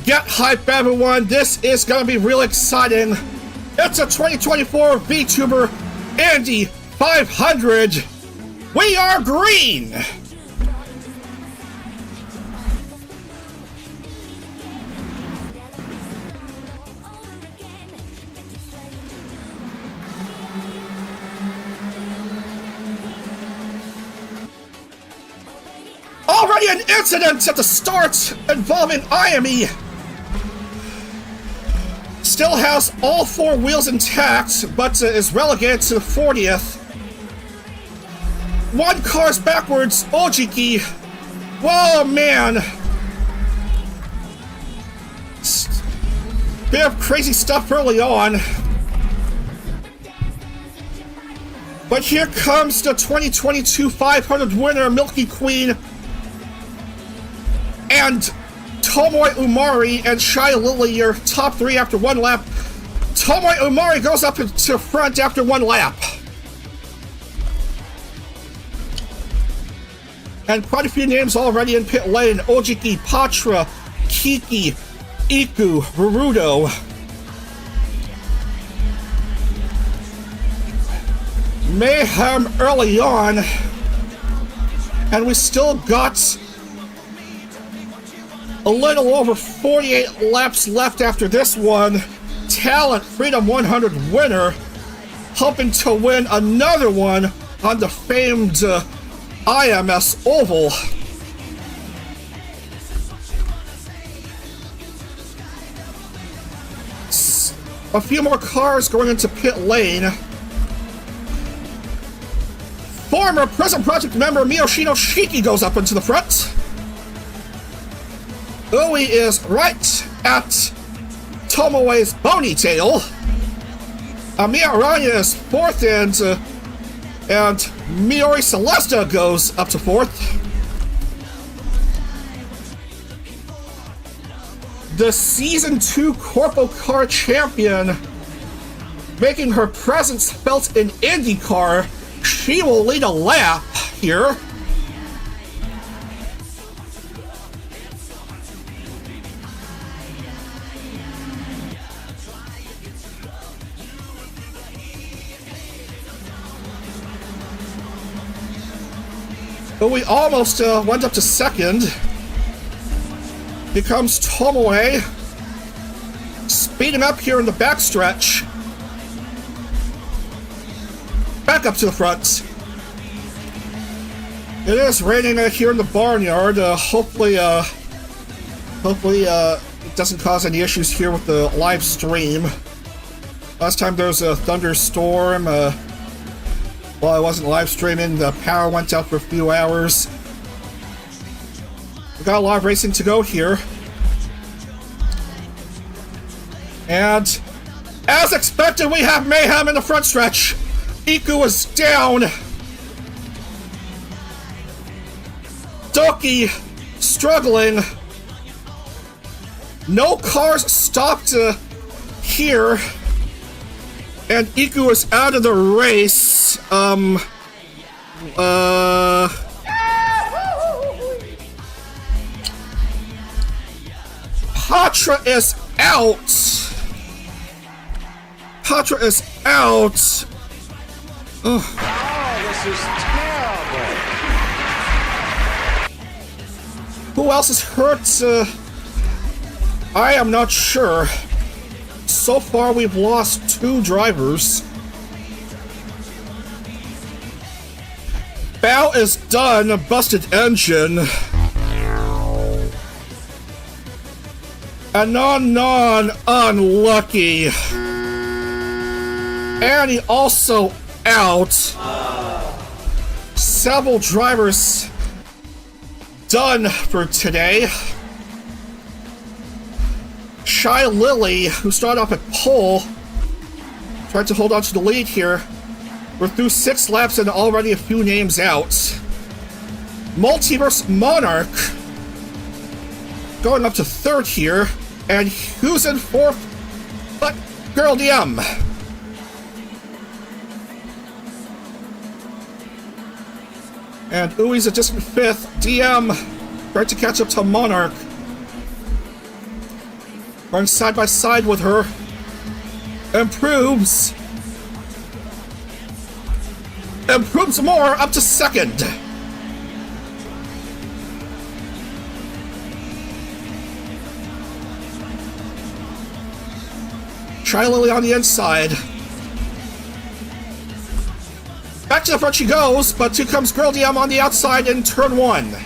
Get hype, everyone. This is going to be real exciting. It's a 2024 VTuber Indy 500. We are green! Already an incident at the start involving Ayami. Still has all 4 wheels intact, but is relegated to the 40th. 1 car's backwards, Ojiki. Whoa, man. Bit of crazy stuff early on. But here comes the 2022 500 winner, Milky Queen. And Tomoe Umari and Shai Lily, your top three after one lap. Tomoe Umari goes up to front after one lap. And quite a few names already in pit lane. Ojiki, Patra, Kiki, Iku, Baruto. Mayhem early on. And we still got a little over 48 laps left after this one. Talent Freedom 100 winner, hoping to win another one on the famed IMS Oval. A few more cars going into pit lane. Former Prism Project member Miyoshino Shiki goes up into the front. Ui is right at Tomoe's ponytail. Amiya Aranya is fourth, and Miori Celesta goes up to fourth. The Season 2 Corpo Car champion, making her presence felt in IndieCar. She will lead a lap here. But we almost went up to second. Here comes Tomoe, speeding up here in the backstretch. Back up to the front. It is raining here in the barnyard. Hopefully it doesn't cause any issues here with the live stream. Last time there was a thunderstorm. While I wasn't live streaming, the power went out for a few hours. We got a lot of racing to go here. And as expected, we have mayhem in the front stretch. Iku is down. Doki struggling. No cars stopped here. And Iku is out of the race. Patra is out. Patra is out. Ugh. Oh, this is terrible. Who else is hurt? I am not sure. So far, we've lost 2 drivers. Bao is done. A busted engine. Anon unlucky. And he also out. Several drivers done for today. Shy Lily, who started off at pole, tried to hold on to the lead here. We're through 6 laps and already a few names out. Multiverse Monarch going up to 3rd here. And who's in 4th but Girl DM? And Ui's a distant 5th. DM tried to catch up to Monarch. Running side by side with her. Improves more, up to 2nd. Try Lily on the inside. Back to the front she goes, but here comes Girl DM on the outside in turn 1.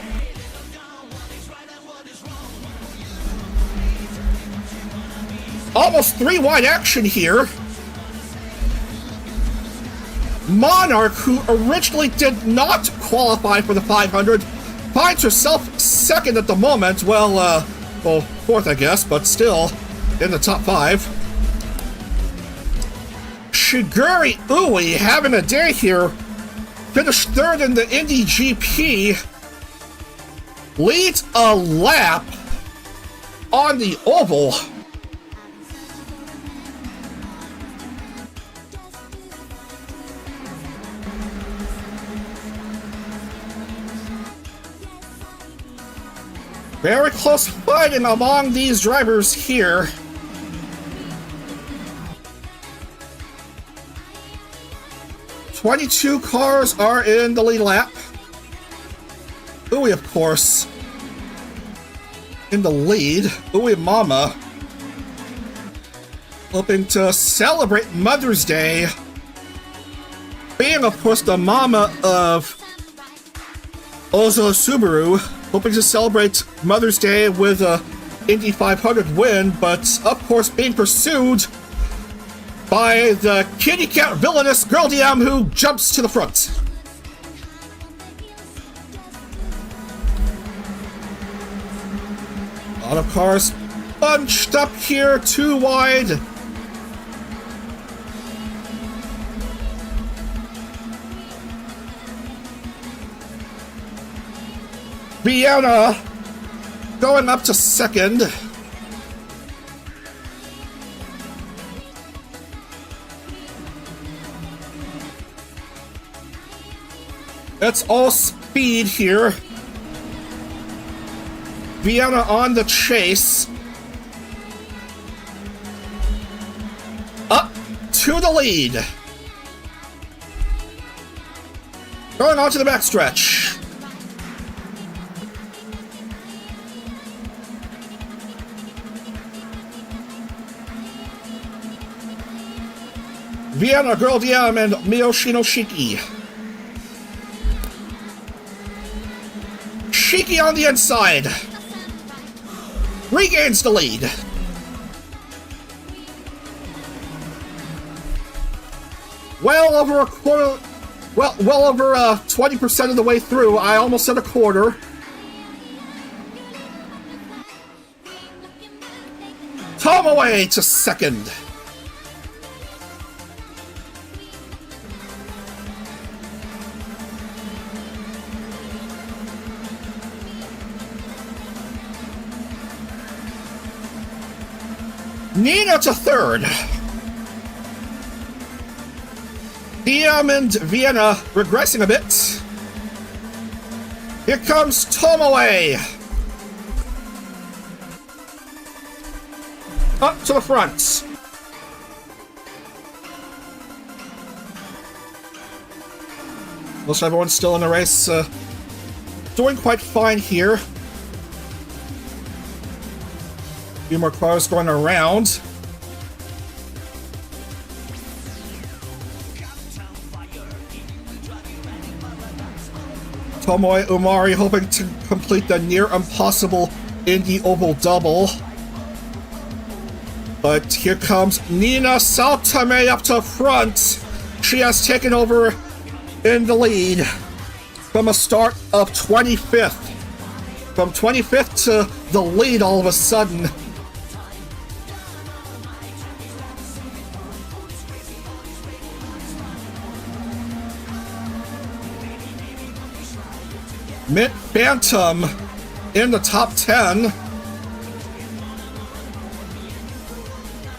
Almost 3 wide action here. Monarch, who originally did not qualify for the 500, finds herself 2nd at the moment. Well, 4th, I guess, but still in the top 5. Shiguri Ui having a day here. Finished 3rd in the Indy GP. Leads a lap. on the oval. Very close fighting among these drivers here. "22 cars are in the lead lap. Uwe, of course, in the lead. Uwe Mama, hoping to celebrate Mother's Day. Being, of course, the mama of Ozo Subaru, hoping to celebrate Mother's Day with a Indy 500 win, but of course being pursued by the kitty cat villainous Girl DM who jumps to the front. A lot of cars bunched up here, too wide. Vienna going up to second. It's all speed here. Vienna on the chase. Up to the lead. Going on to the backstretch. Vienna, Girl DM, and Miyoshino Shiki. Shiki on the inside. Regains the lead. Well over a quarter, well over 20% of the way through. I almost said a quarter. Tom away to second. Nina to third. DM and Vienna regressing a bit. Here comes Tomoe. Up to the front. Most everyone's still in the race. Doing quite fine here. Few more cars going around. Tomoe Umari hoping to complete the near impossible Indy Oval double. But here comes Nina Saltame up to front. She has taken over in the lead from a start of 25th. From 25th to the lead all of a sudden. Mint Phantom in the top 10.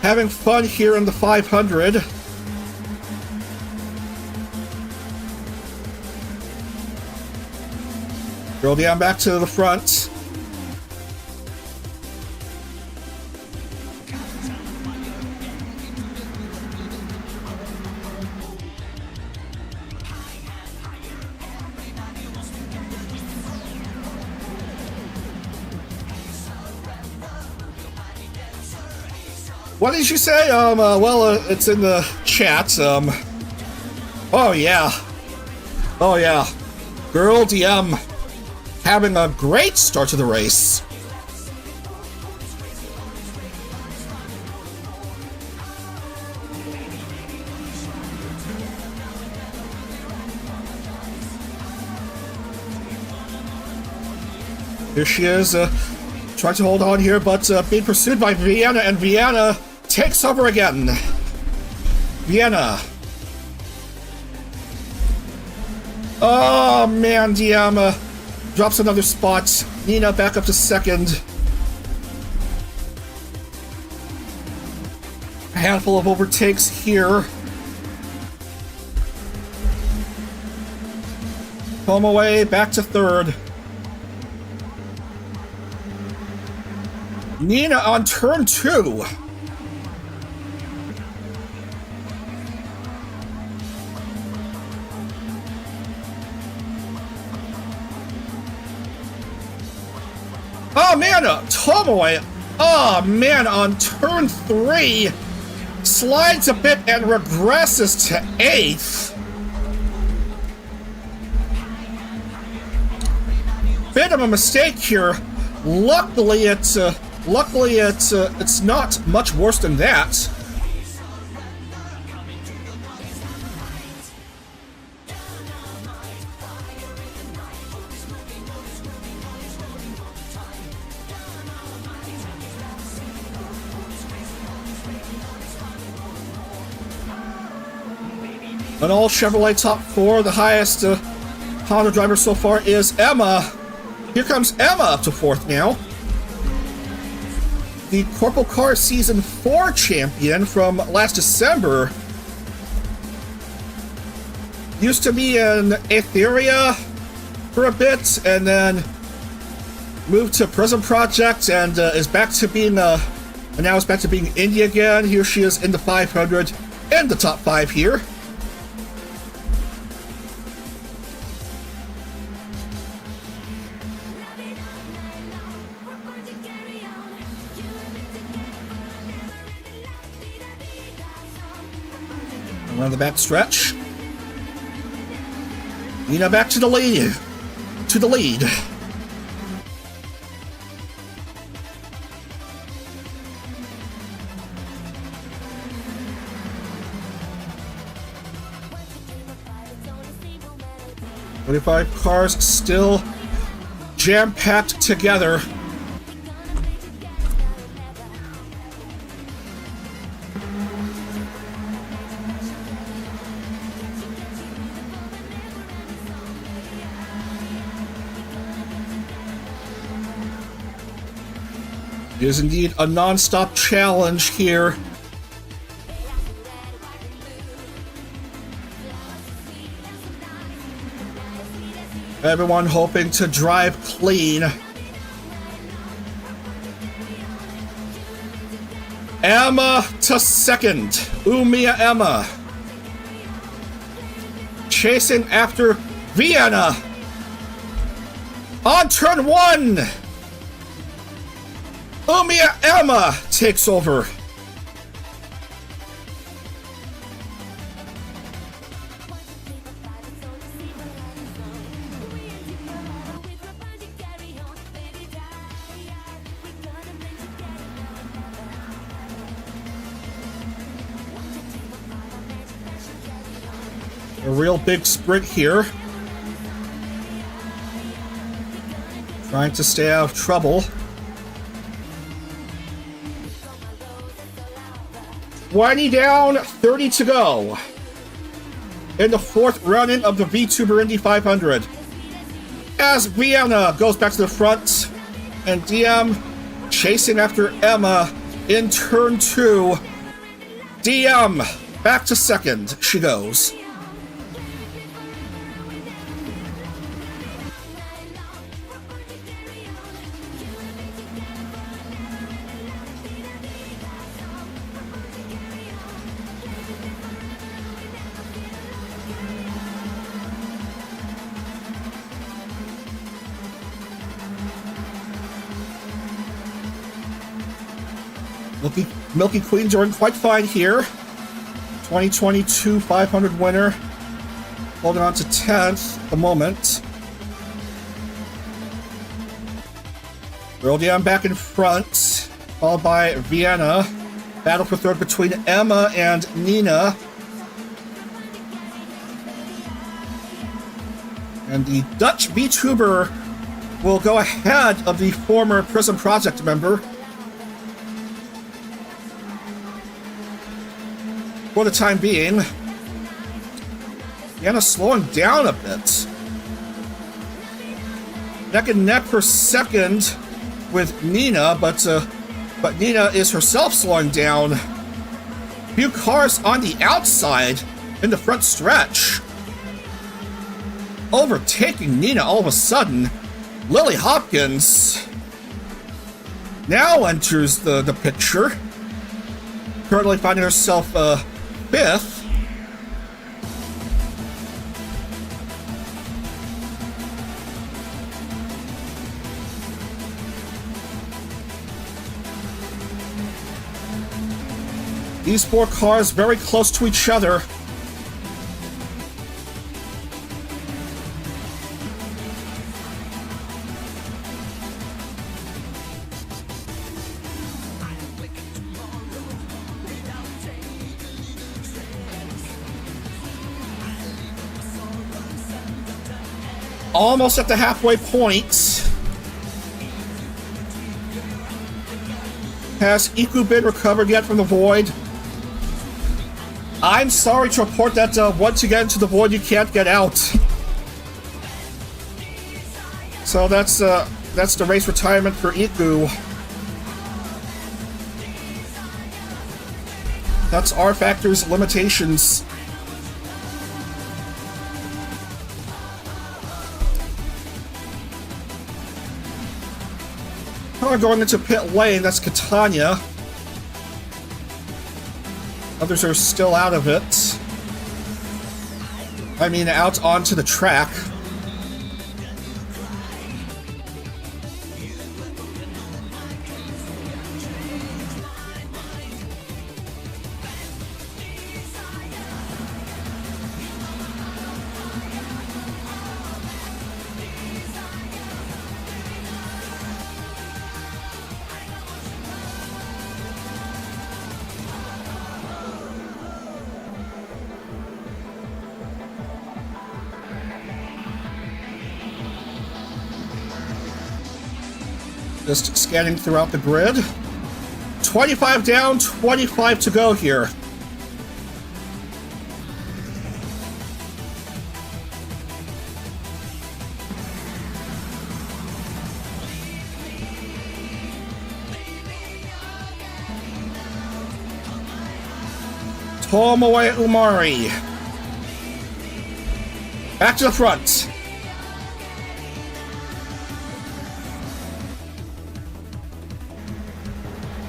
Having fun here in the 500. Girl down back to the front. What did you say? It's in the chat. Oh yeah. Oh yeah. Girl DM having a great start to the race. Here she is, trying to hold on here, but being pursued by Vienna, and Vienna takes over again. Vienna. Oh man, DM drops another spot. Nina back up to second. handful of overtakes here. Home away, back to third. Nina on turn 2. Oh man, Tomoe. Oh man, on turn 3, slides a bit and regresses to 8th. Bit of a mistake here. Luckily, it's not much worse than that. An all Chevrolet top 4, the highest Honda driver so far is Emma. Here comes Emma up to 4th now. The Corporal Car Season 4 champion from last December. Used to be in 8th area for a bit, and then moved to Prism Project, and is back to being and now is back to being Indie again. Here she is in the 500 and the top 5 here. On the back stretch. Nina back to the lead. To the lead. "25 cars still jam-packed together." It is indeed a non-stop challenge here. Everyone hoping to drive clean. Emma to 2nd. Umiya Emma. Chasing after Vienna. On turn 1. Umiya Emma takes over. A real big sprint here. Trying to stay out of trouble. 20 down, 30 to go. In the 4th run-in of the VTuber Indy 500. As Vienna goes back to the front, and DM chasing after Emma in turn 2. DM back to 2nd, she goes. Milky Queen doing quite fine here. 2022 500 winner. Holding on to 10th at the moment. Roll down back in front. Followed by Vienna. Battle for 3rd between Emma and Nina. And the Dutch VTuber will go ahead of the former Prism Project member. For the time being. Vienna slowing down a bit. Neck and neck for 2nd with Nina, but Nina is herself slowing down. Few cars on the outside in the front stretch. Overtaking Nina all of a sudden. Lily Hopkins now enters the picture. Currently finding herself fifth. These four cars very close to each other. Almost at the halfway point. Has Iku been recovered yet from the void? I'm sorry to report that once you get into the void, you can't get out. So that's the race retirement for Iku. That's rFactor's limitations. Car going into pit lane, that's Catania. Others are still out of it. I mean, out onto the track. Just scanning throughout the grid. 25 down, 25 to go here. Tomoe Umari. Back to the front.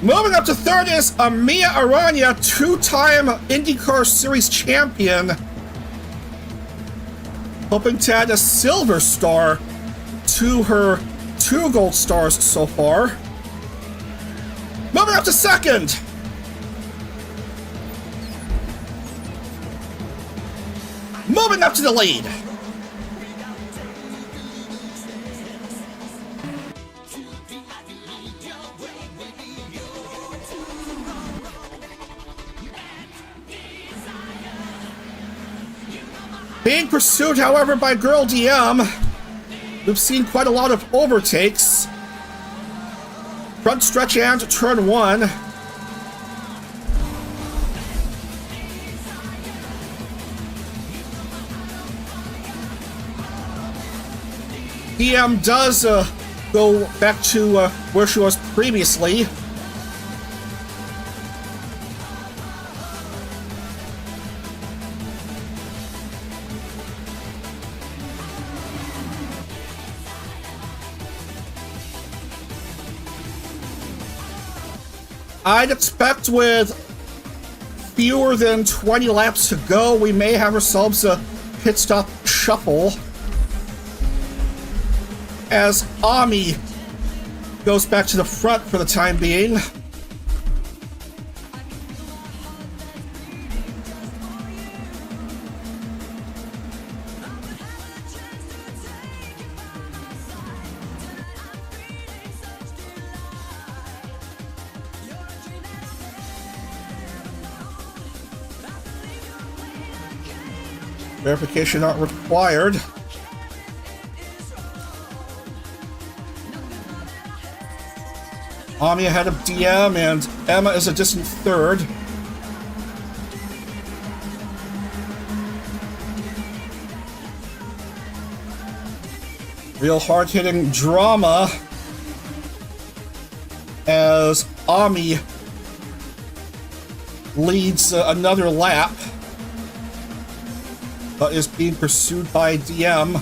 Moving up to third is Amiya Aranya, two-time IndyCar Series champion. Hoping to add a silver star to her 2 gold stars so far. Moving up to second. Moving up to the lead. Being pursued, however, by Girl DM. We've seen quite a lot of overtakes. Front stretch and turn 1. DM does go back to where she was previously. I'd expect with fewer than 20 laps to go, we may have ourselves a pit stop shuffle as Ami goes back to the front for the time being. Verification not required. Ami ahead of DM, and Emma is a distant third. Real hard-hitting drama as Ami leads another lap, but is being pursued by DM.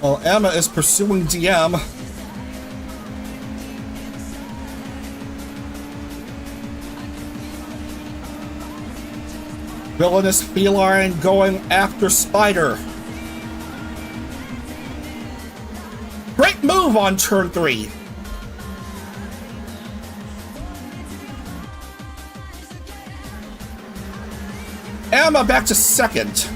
While Emma is pursuing DM. Villainous Feline going after Spider. Great move on turn 3. Emma back to second.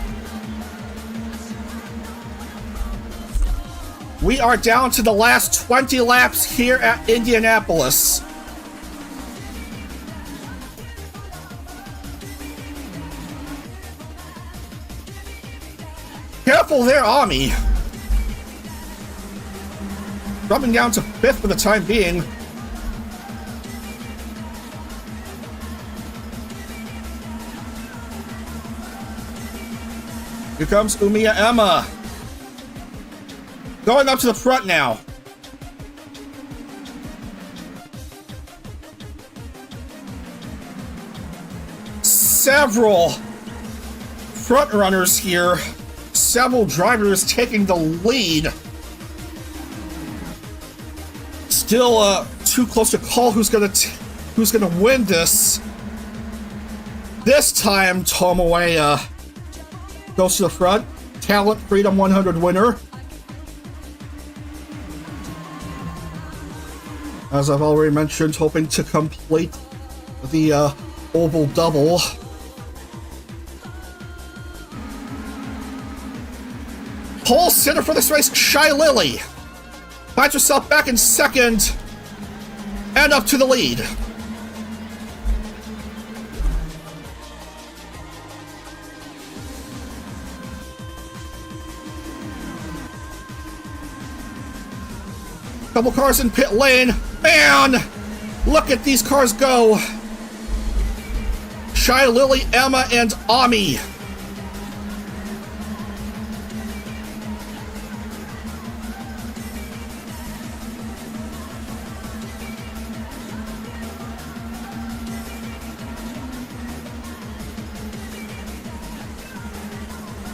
We are down to the last 20 laps here at Indianapolis. Careful there, Ami. Dropping down to 5th for the time being. Here comes Umiya Emma. Going up to the front now. Several front runners here. Several drivers taking the lead. Still too close to call who's gonna win this. This time Tomoe goes to the front. Talent Freedom 100 winner. As I've already mentioned, hoping to complete the oval double. Pole sitter for this race, Shy Lily. Finds herself back in second and up to the lead. Couple cars in pit lane. Man, look at these cars go. Shy Lily, Emma, and Ami.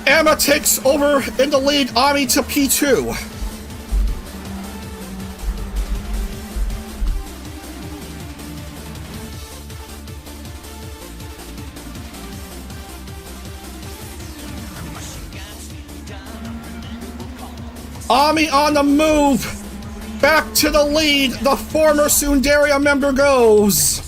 Emma takes over in the lead, Ami to P2. Ami on the move. Back to the lead. The former Sundaria member goes.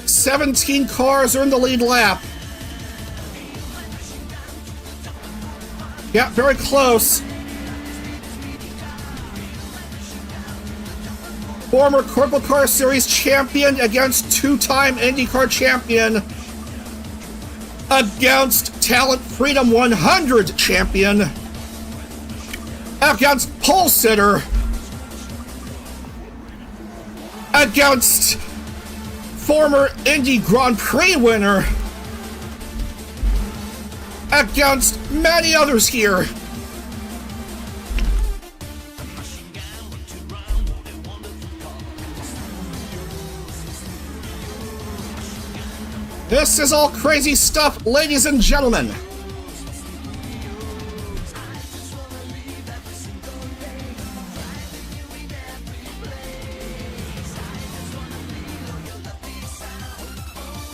"17 cars are in the lead lap." Yeah, very close. Former Corporal Car Series champion against two-time IndyCar champion against Talent Freedom 100 champion against pole sitter against former Indie Grand Prix winner against many others here. This is all crazy stuff, ladies and gentlemen.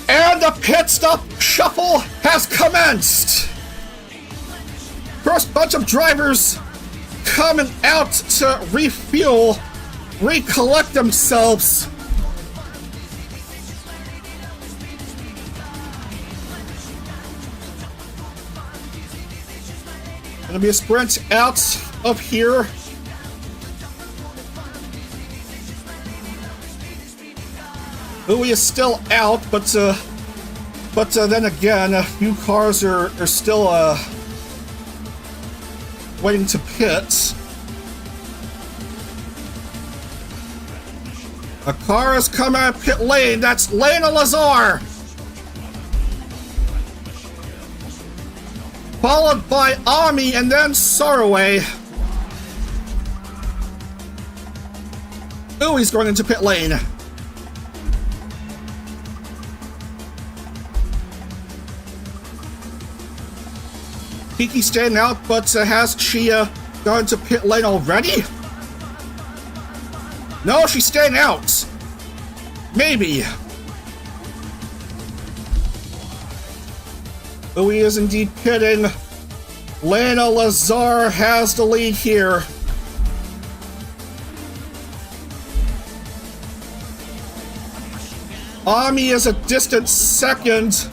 And the pit stop shuffle has commenced. First bunch of drivers coming out to refuel, recollect themselves. Gonna be a sprint out of here. Louis is still out, but then again, a few cars are still waiting to pit. A car has come out of pit lane. That's Lena Lazar. followed by Ami and then Saraway. Ooh, he's going into pit lane. Kiki staying out, but has she gone to pit lane already? No, she's staying out. Maybe. Oh, he is indeed pitting. Lena Lazar has the lead here. Ami is a distant second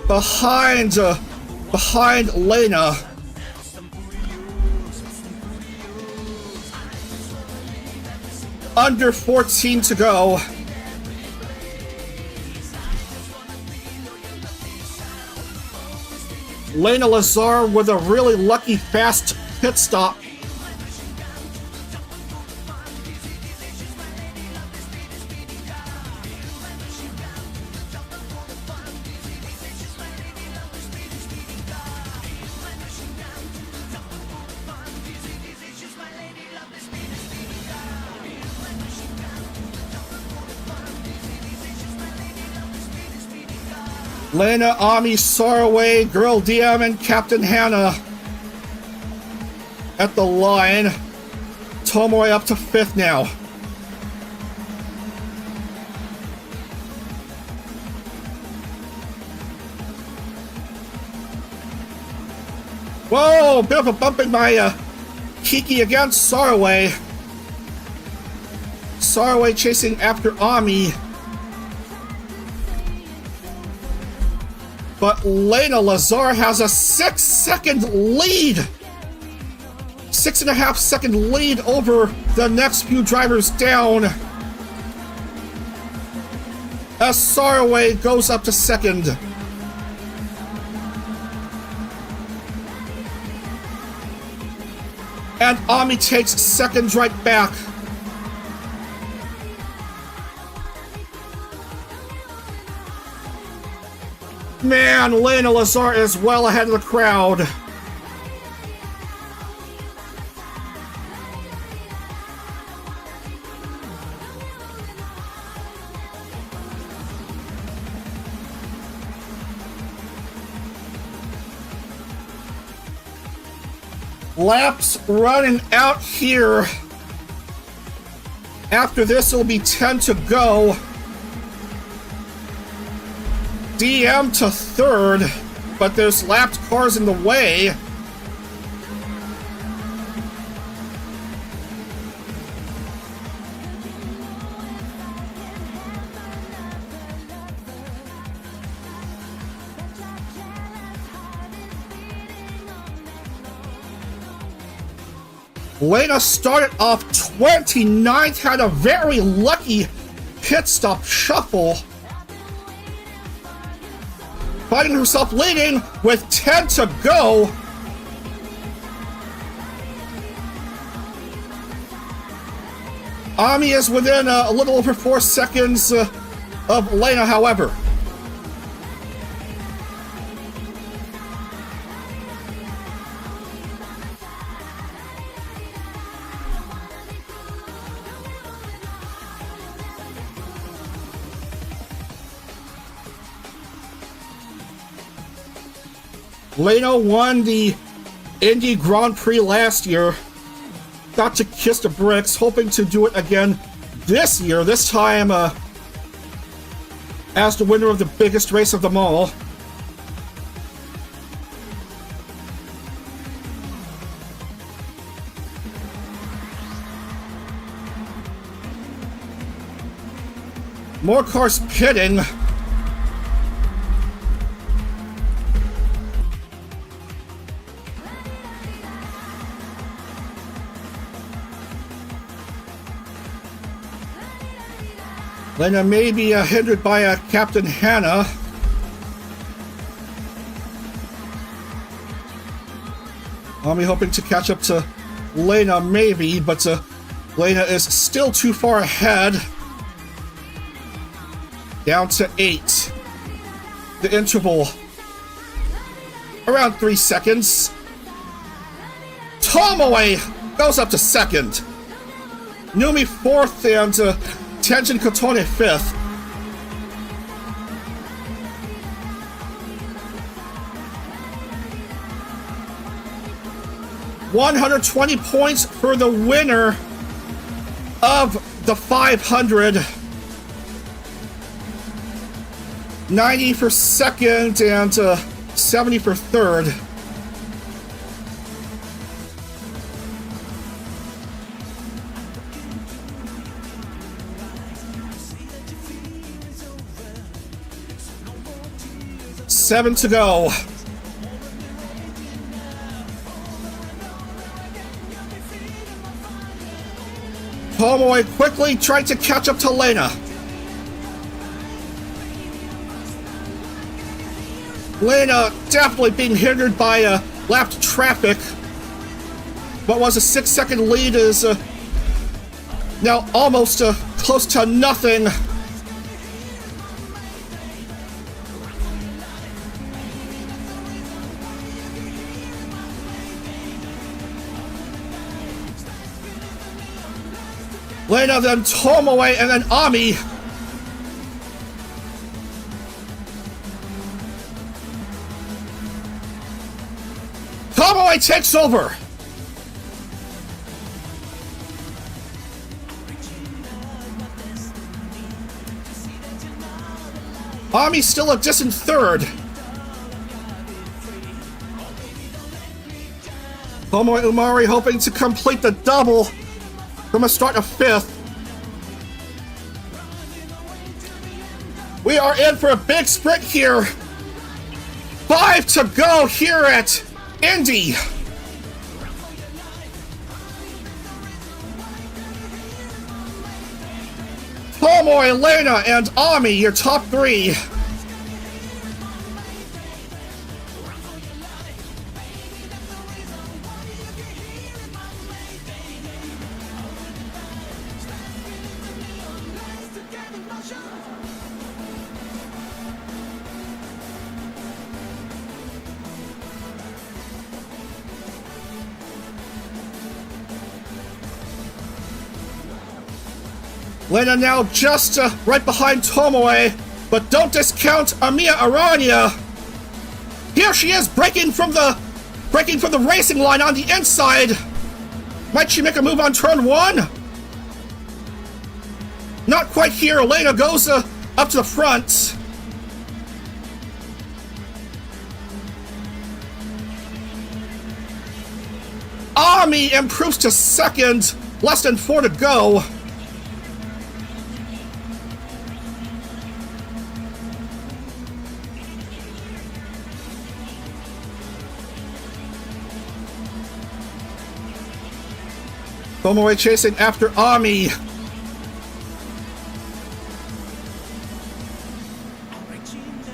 behind Lena. Under 14 to go. Lena Lazar with a really lucky fast pit stop. Lena, Ami, Saraway, Girl DM, and Captain Hannah at the line. Tomoe up to 5th now. Whoa, bit of a bump in my Kiki against Saraway. Saraway chasing after Ami. But Lena Lazar has a 6-second lead. 6.5 second lead over the next few drivers down. As Saraway goes up to 2nd. And Ami takes 2nd right back. Man, Lena Lazar is well ahead of the crowd. Laps running out here. After this, it'll be 10 to go. DM to 3rd, but there's lapped cars in the way. Lena started off 29th, had a very lucky pit stop shuffle. Finding herself leading with 10 to go. Ami is within a little over 4 seconds of Lena, however. Lena won the Indie Grand Prix last year. Got to kiss the bricks, hoping to do it again this year, this time as the winner of the biggest race of them all. More cars pitting. Lena may be hindered by Captain Hannah. Ami hoping to catch up to Lena, maybe, but Lena is still too far ahead. Down to 8. The interval around 3 seconds. Tomoe goes up to second. Numi fourth and Tenjin Kotone fifth. $120 points for the winner of the 500. 90 for second and 70 for third. Seven to go. Tomoe quickly tried to catch up to Lena. Lena definitely being hindered by lapped traffic. What was a 6-second lead is now almost close to nothing. Lena, then Tomoe, and then Ami. Tomoe takes over. Ami still a distant third. Tomoe Umari hoping to complete the double from a start of fifth. We are in for a big sprint here. 5 to go here at Indy. Tomoe, Lena, and Ami, your top three. Lena now just right behind Tomoe, but don't discount Amiya Aranya. Here she is, breaking from the racing line on the inside. Might she make a move on turn one? Not quite here. Lena goes up to the front. Ami improves to second, less than 4 to go. Tomoe chasing after Ami.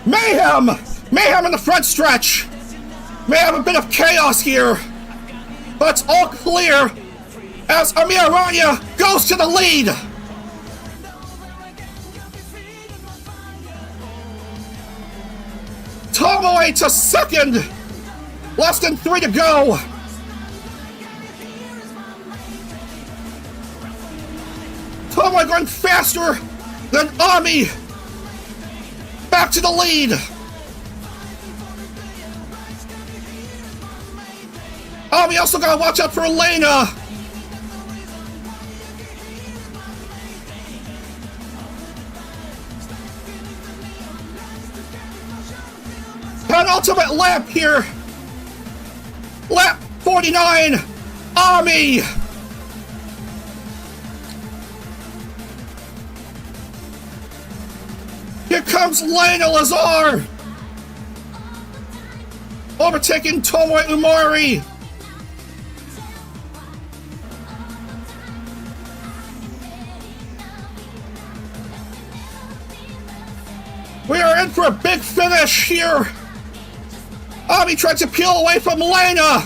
Mayhem! Mayhem in the front stretch! May have a bit of chaos here, but it's all clear as Amiya Aranya goes to the lead! Tomoe to second! Less than 3 to go! Tomoe going faster than Ami! Back to the lead! Ami also gotta watch out for Elena! Penultimate lap here! Lap 49! Ami! Here comes Lena Lazar! Overtaking Tomoe Umari! We are in for a big finish here! Ami tried to peel away from Lena!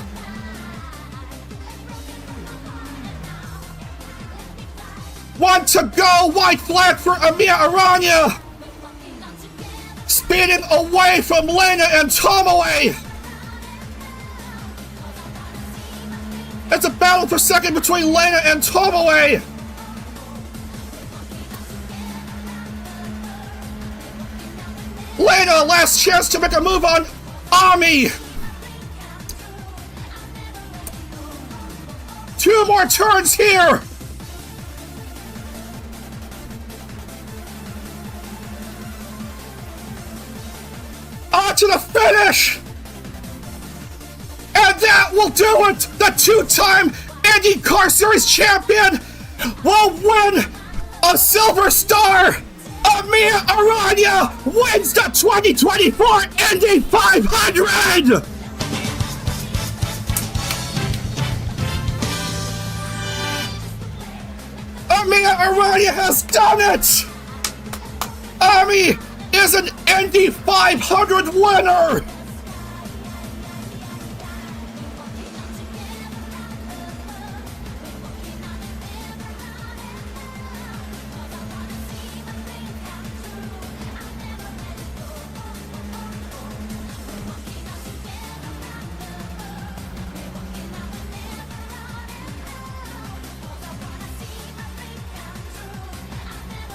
One to go! White flag for Amiya Aranya! Speeding away from Lena and Tomoe! battle for second between Lena and Tomoe. Lena, last chance to make a move on Ami. 2 more turns here. On to the finish. And that will do it. The 2-time IndyCar Series champion will win a silver star. Amiya Aranya wins the 2024 Indy 500! Amiya Aranya has done it! Ami is an Indy 500 winner!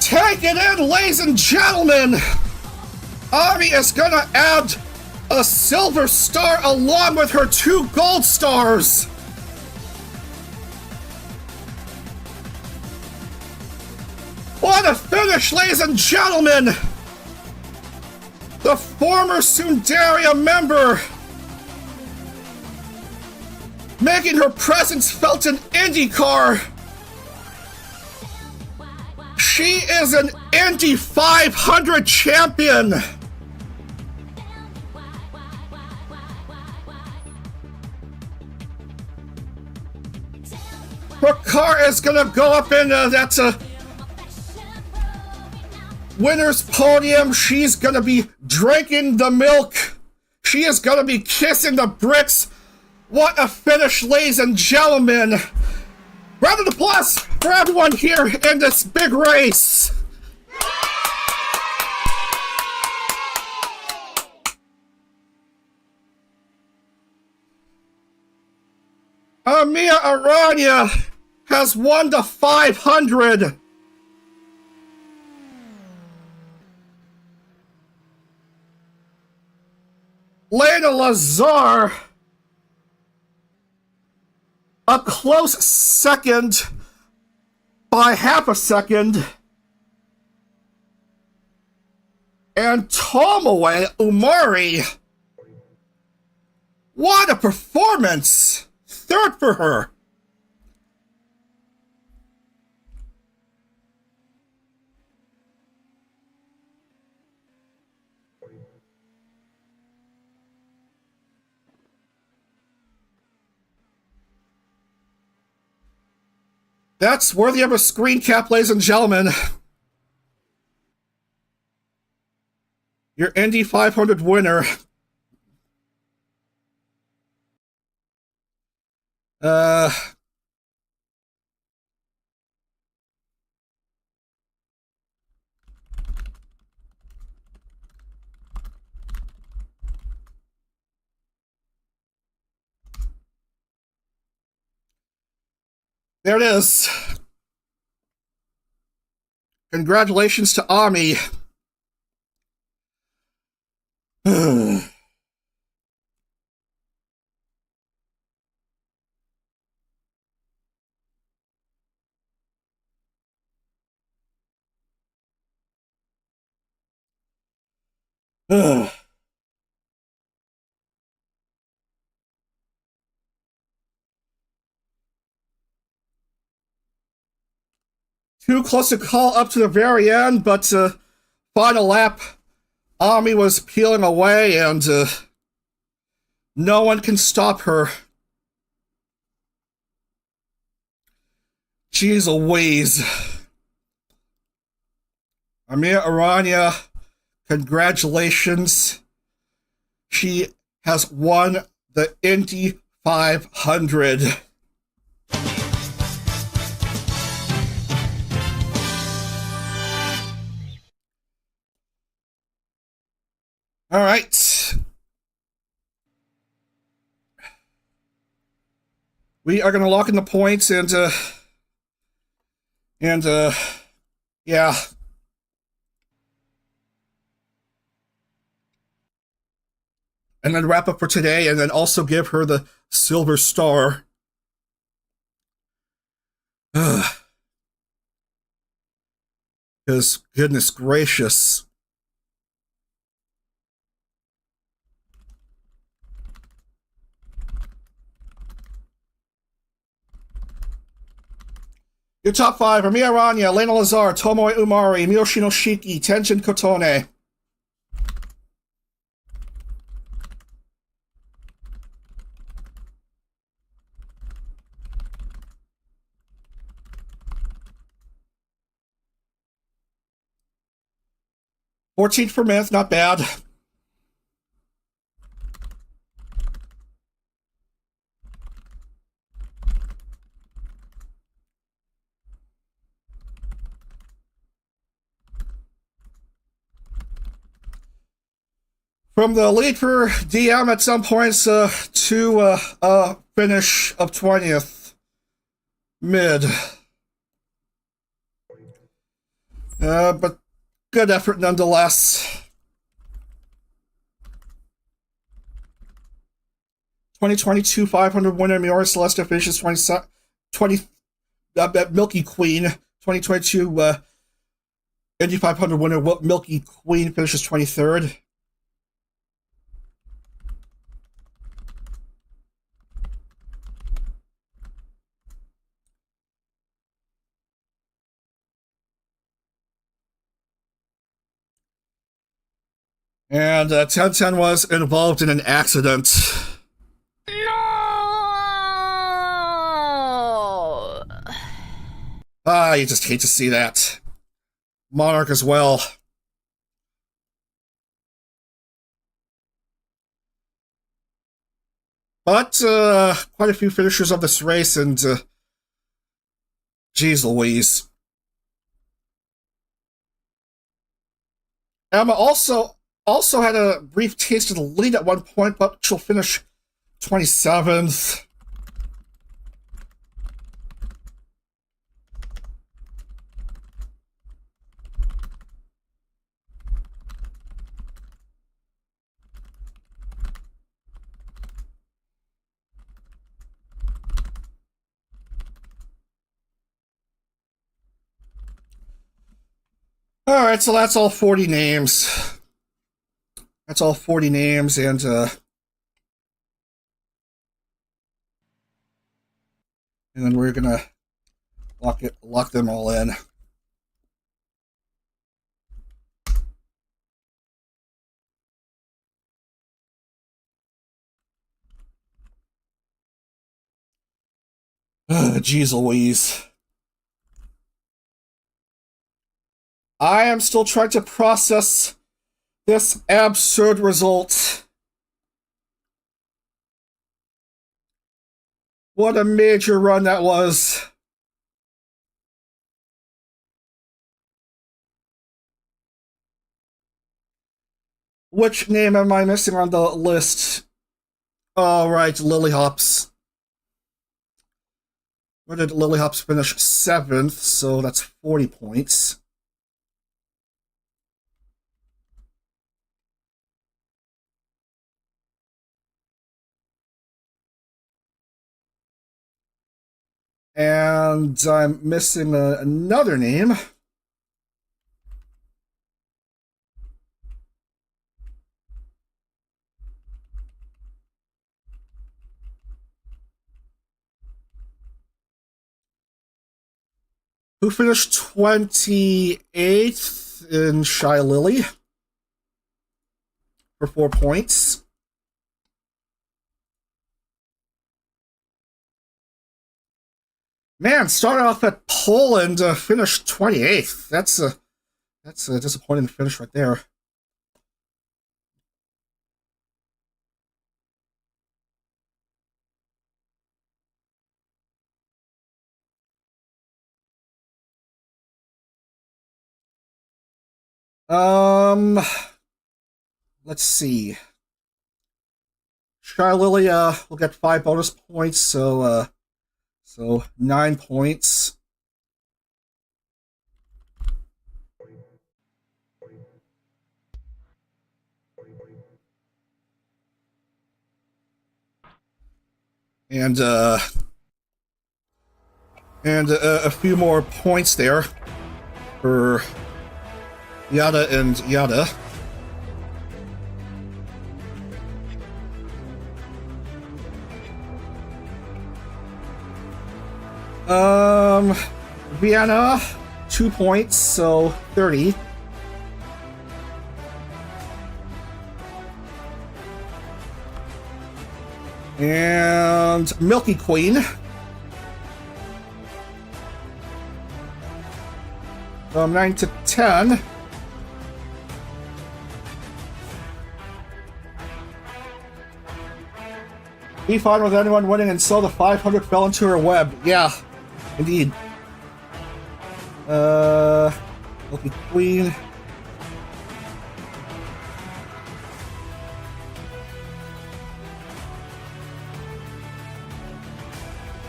Take it in, ladies and gentlemen! Ami is gonna add a silver star along with her 2 gold stars! What a finish, ladies and gentlemen! The former Sundaria member making her presence felt in IndyCar. She is an Indy 500 champion! Her car is gonna go up in that winner's podium. She's gonna be drinking the milk. She is gonna be kissing the bricks. What a finish, ladies and gentlemen! Round of applause for everyone here in this big race. Amiya Aranya has won the 500. Lena Lazar, a close second by half a second. And Tomoe Umari, what a performance! 3rd for her. That's worthy of a screen cap, ladies and gentlemen. Your Indy 500 winner. There it is. Congratulations to Ami. Too close to call up to the very end, but final lap, Ami was peeling away, and no one can stop her. Jeez Louise. Amiya Aranya, congratulations. She has won the Indy 500. All right. we are going to lock in the points and yeah. And then wrap up for today, and then also give her the silver star. Because, goodness gracious. Your top 5 are Mia Aranya, Lena Lazar, Tomoe Umari, Miyoshi Shiki, Tenjin Kotone. $14 per month, not bad. From the lead for DM at some points to finish of 20th. Mid. But good effort nonetheless. 2022 500 winner Miura Celeste finishes 20 Milky Queen. 2022 Indy 500 winner Milky Queen finishes 23rd. And 1010 was involved in an accident. No! You just hate to see that. Monarch as well. But quite a few finishers of this race, and geez Louise. Emma also had a brief taste of the lead at one point, but she'll finish 27th. Alright, so that's all 40 names. That's all 40 names, and then we're gonna lock them all in. Jeez Louise. I am still trying to process this absurd result. What a major run that was. Which name am I missing on the list? All right, Lily Hops. Where did Lily Hops finish? 7th, so that's 40 points. And I'm missing another name. Who finished 28th in Shy Lily for 4 points. Man, started off at pole and finished 28th. That's a disappointing finish right there. Let's see. Shy Lily will get 5 bonus points, so So 9 points. And a few more points there for Yada and Yada. Vienna, 2 points, so 30. And Milky Queen. 9 to 10. Be fine with anyone winning until the 500 fell into her web. Yeah, indeed. Milky Queen.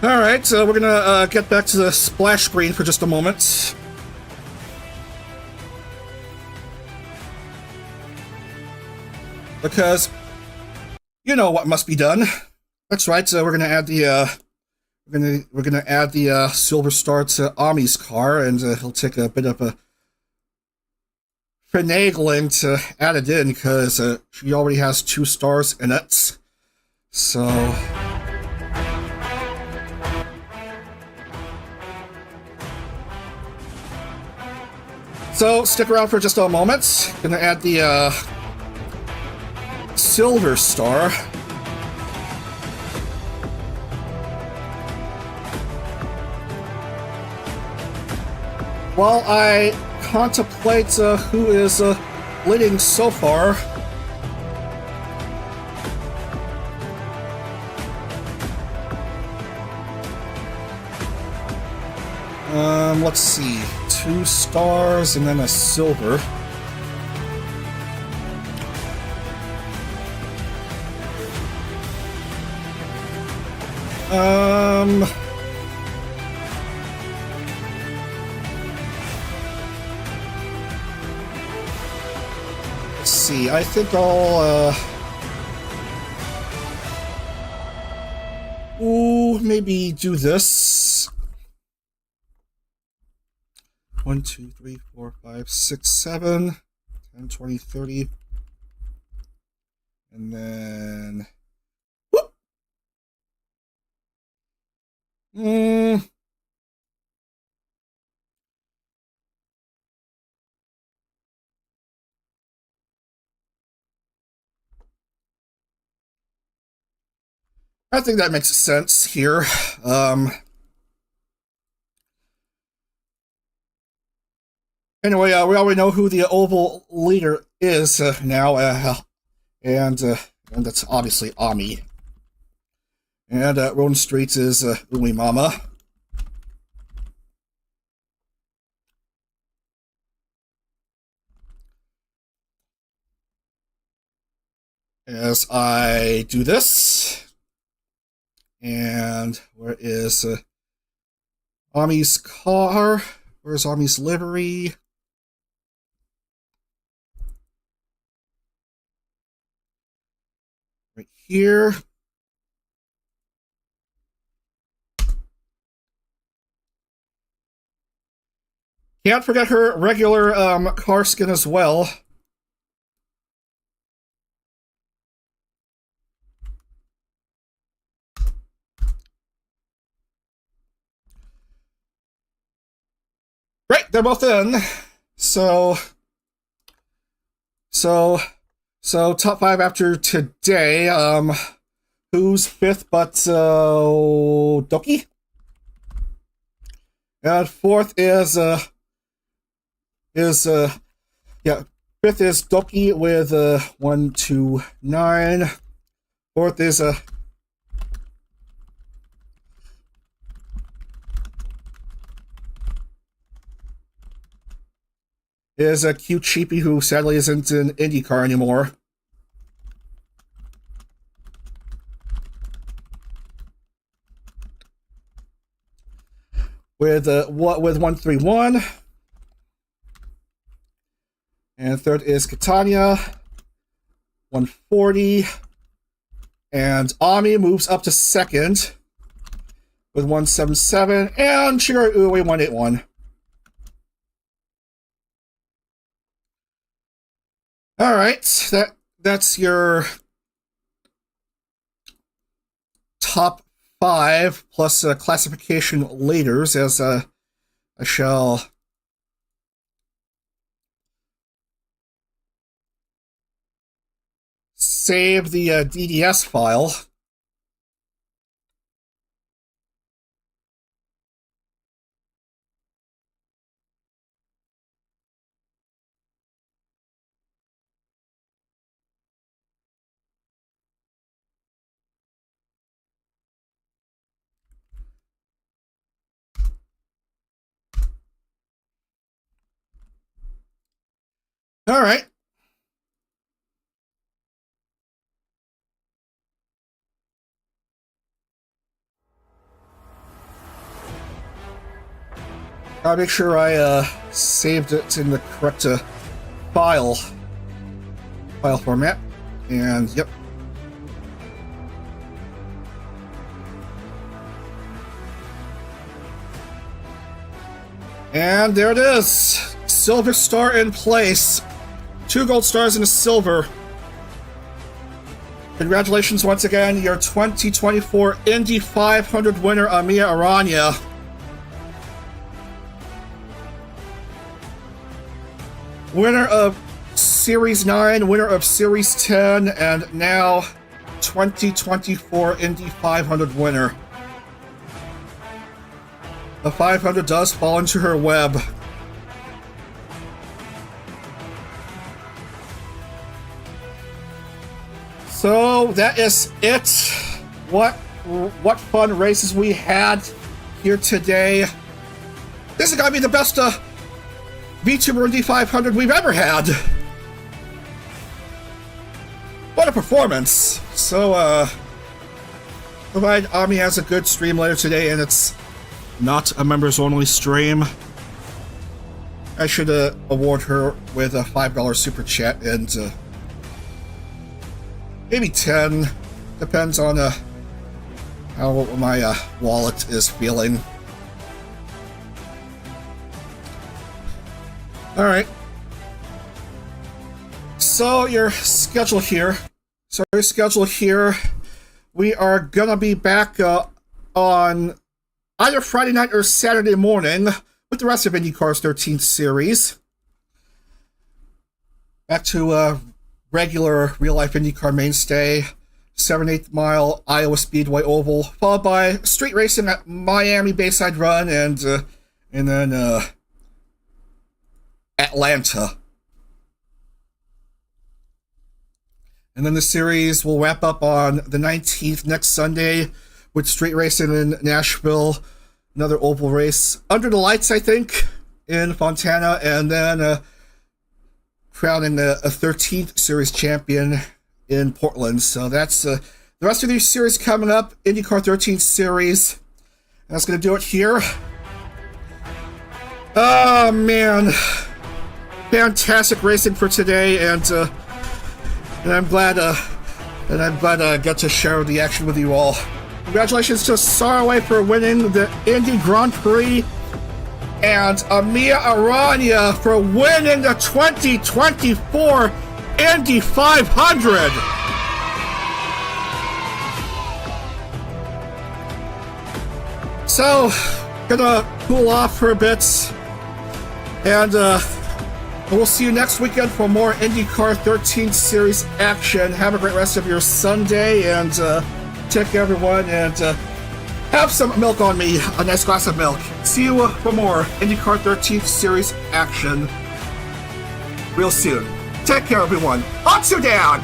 Alright, so we're gonna get back to the splash screen for just a moment. Because you know what must be done. That's right, so we're gonna add the we're gonna add the silver star to Ami's car, and he'll take a bit of a finagling to add it in because she already has 2 stars in it. So stick around for just a moment. Gonna add the silver star. While I contemplate who is leading so far. Let's see. 2 stars and then a silver. Let's see. I think I'll maybe do this. 1, 2, 3, 4, 5, 6, 7, 10, 20, 30. And then whoop. I think that makes sense here. Anyway, we already know who the oval leader is now, and that's obviously Ami. And Roan Street is Umi Mama. As I do this, and where is Ami's car? Where's Ami's livery? Right here. Can't forget her regular car skin as well. Right, they're both in. So top 5 after today. Who's 5th but Doki? And 4th is 5th is Doki with 1, 2, 9. 4th is a cute sheepy who sadly isn't in IndieCar anymore. with 131. And third is Catania, 140. And Ami moves up to second with 177. And Shigeru Uwe, 181. All right, that's your top 5 plus classification leaders, as I shall save the DDS file. All right. I'll make sure I saved it in the correct file format. And yep. And there it is. Silver star in place. 2 gold stars and a silver. Congratulations once again, your 2024 Indy 500 winner, Amiya Aranya. Winner of Series 9, winner of Series 10, and now 2024 Indy 500 winner. The 500 does fall into her web. So that is it. What fun races we had here today. This is gonna be the best VTuber Indy 500 we've ever had. What a performance. So provide Ami has a good stream later today, and it's not a members only stream. I should award her with a $5 super chat and maybe 10. Depends on how my wallet is feeling. Alright. So your schedule here. We are gonna be back on either Friday night or Saturday morning with the rest of IndyCar's 13th series. Back to regular real-life IndyCar mainstay, 7/8 mile Iowa Speedway Oval, followed by street racing at Miami Bayside Run, and then Atlanta. And then the series will wrap up on the 19th, next Sunday, with street racing in Nashville, another oval race under the lights, I think, in Fontana, and then crowning a 13th series champion in Portland. So that's the rest of the series coming up. IndyCar 13th series. And that's going to do it here. Oh, man. Fantastic racing for today, and I'm glad I got to share the action with you all. Congratulations to Saraway for winning the Indie Grand Prix, and Amiya Aranya for winning the 2024 Indy 500. So, gonna cool off for a bit, and we'll see you next weekend for more IndyCar 13th Series action. Have a great rest of your Sunday, and take care, everyone, and have some milk on me, a nice glass of milk. See you for more IndyCar 13th Series action real soon. Take care, everyone. On to Dag!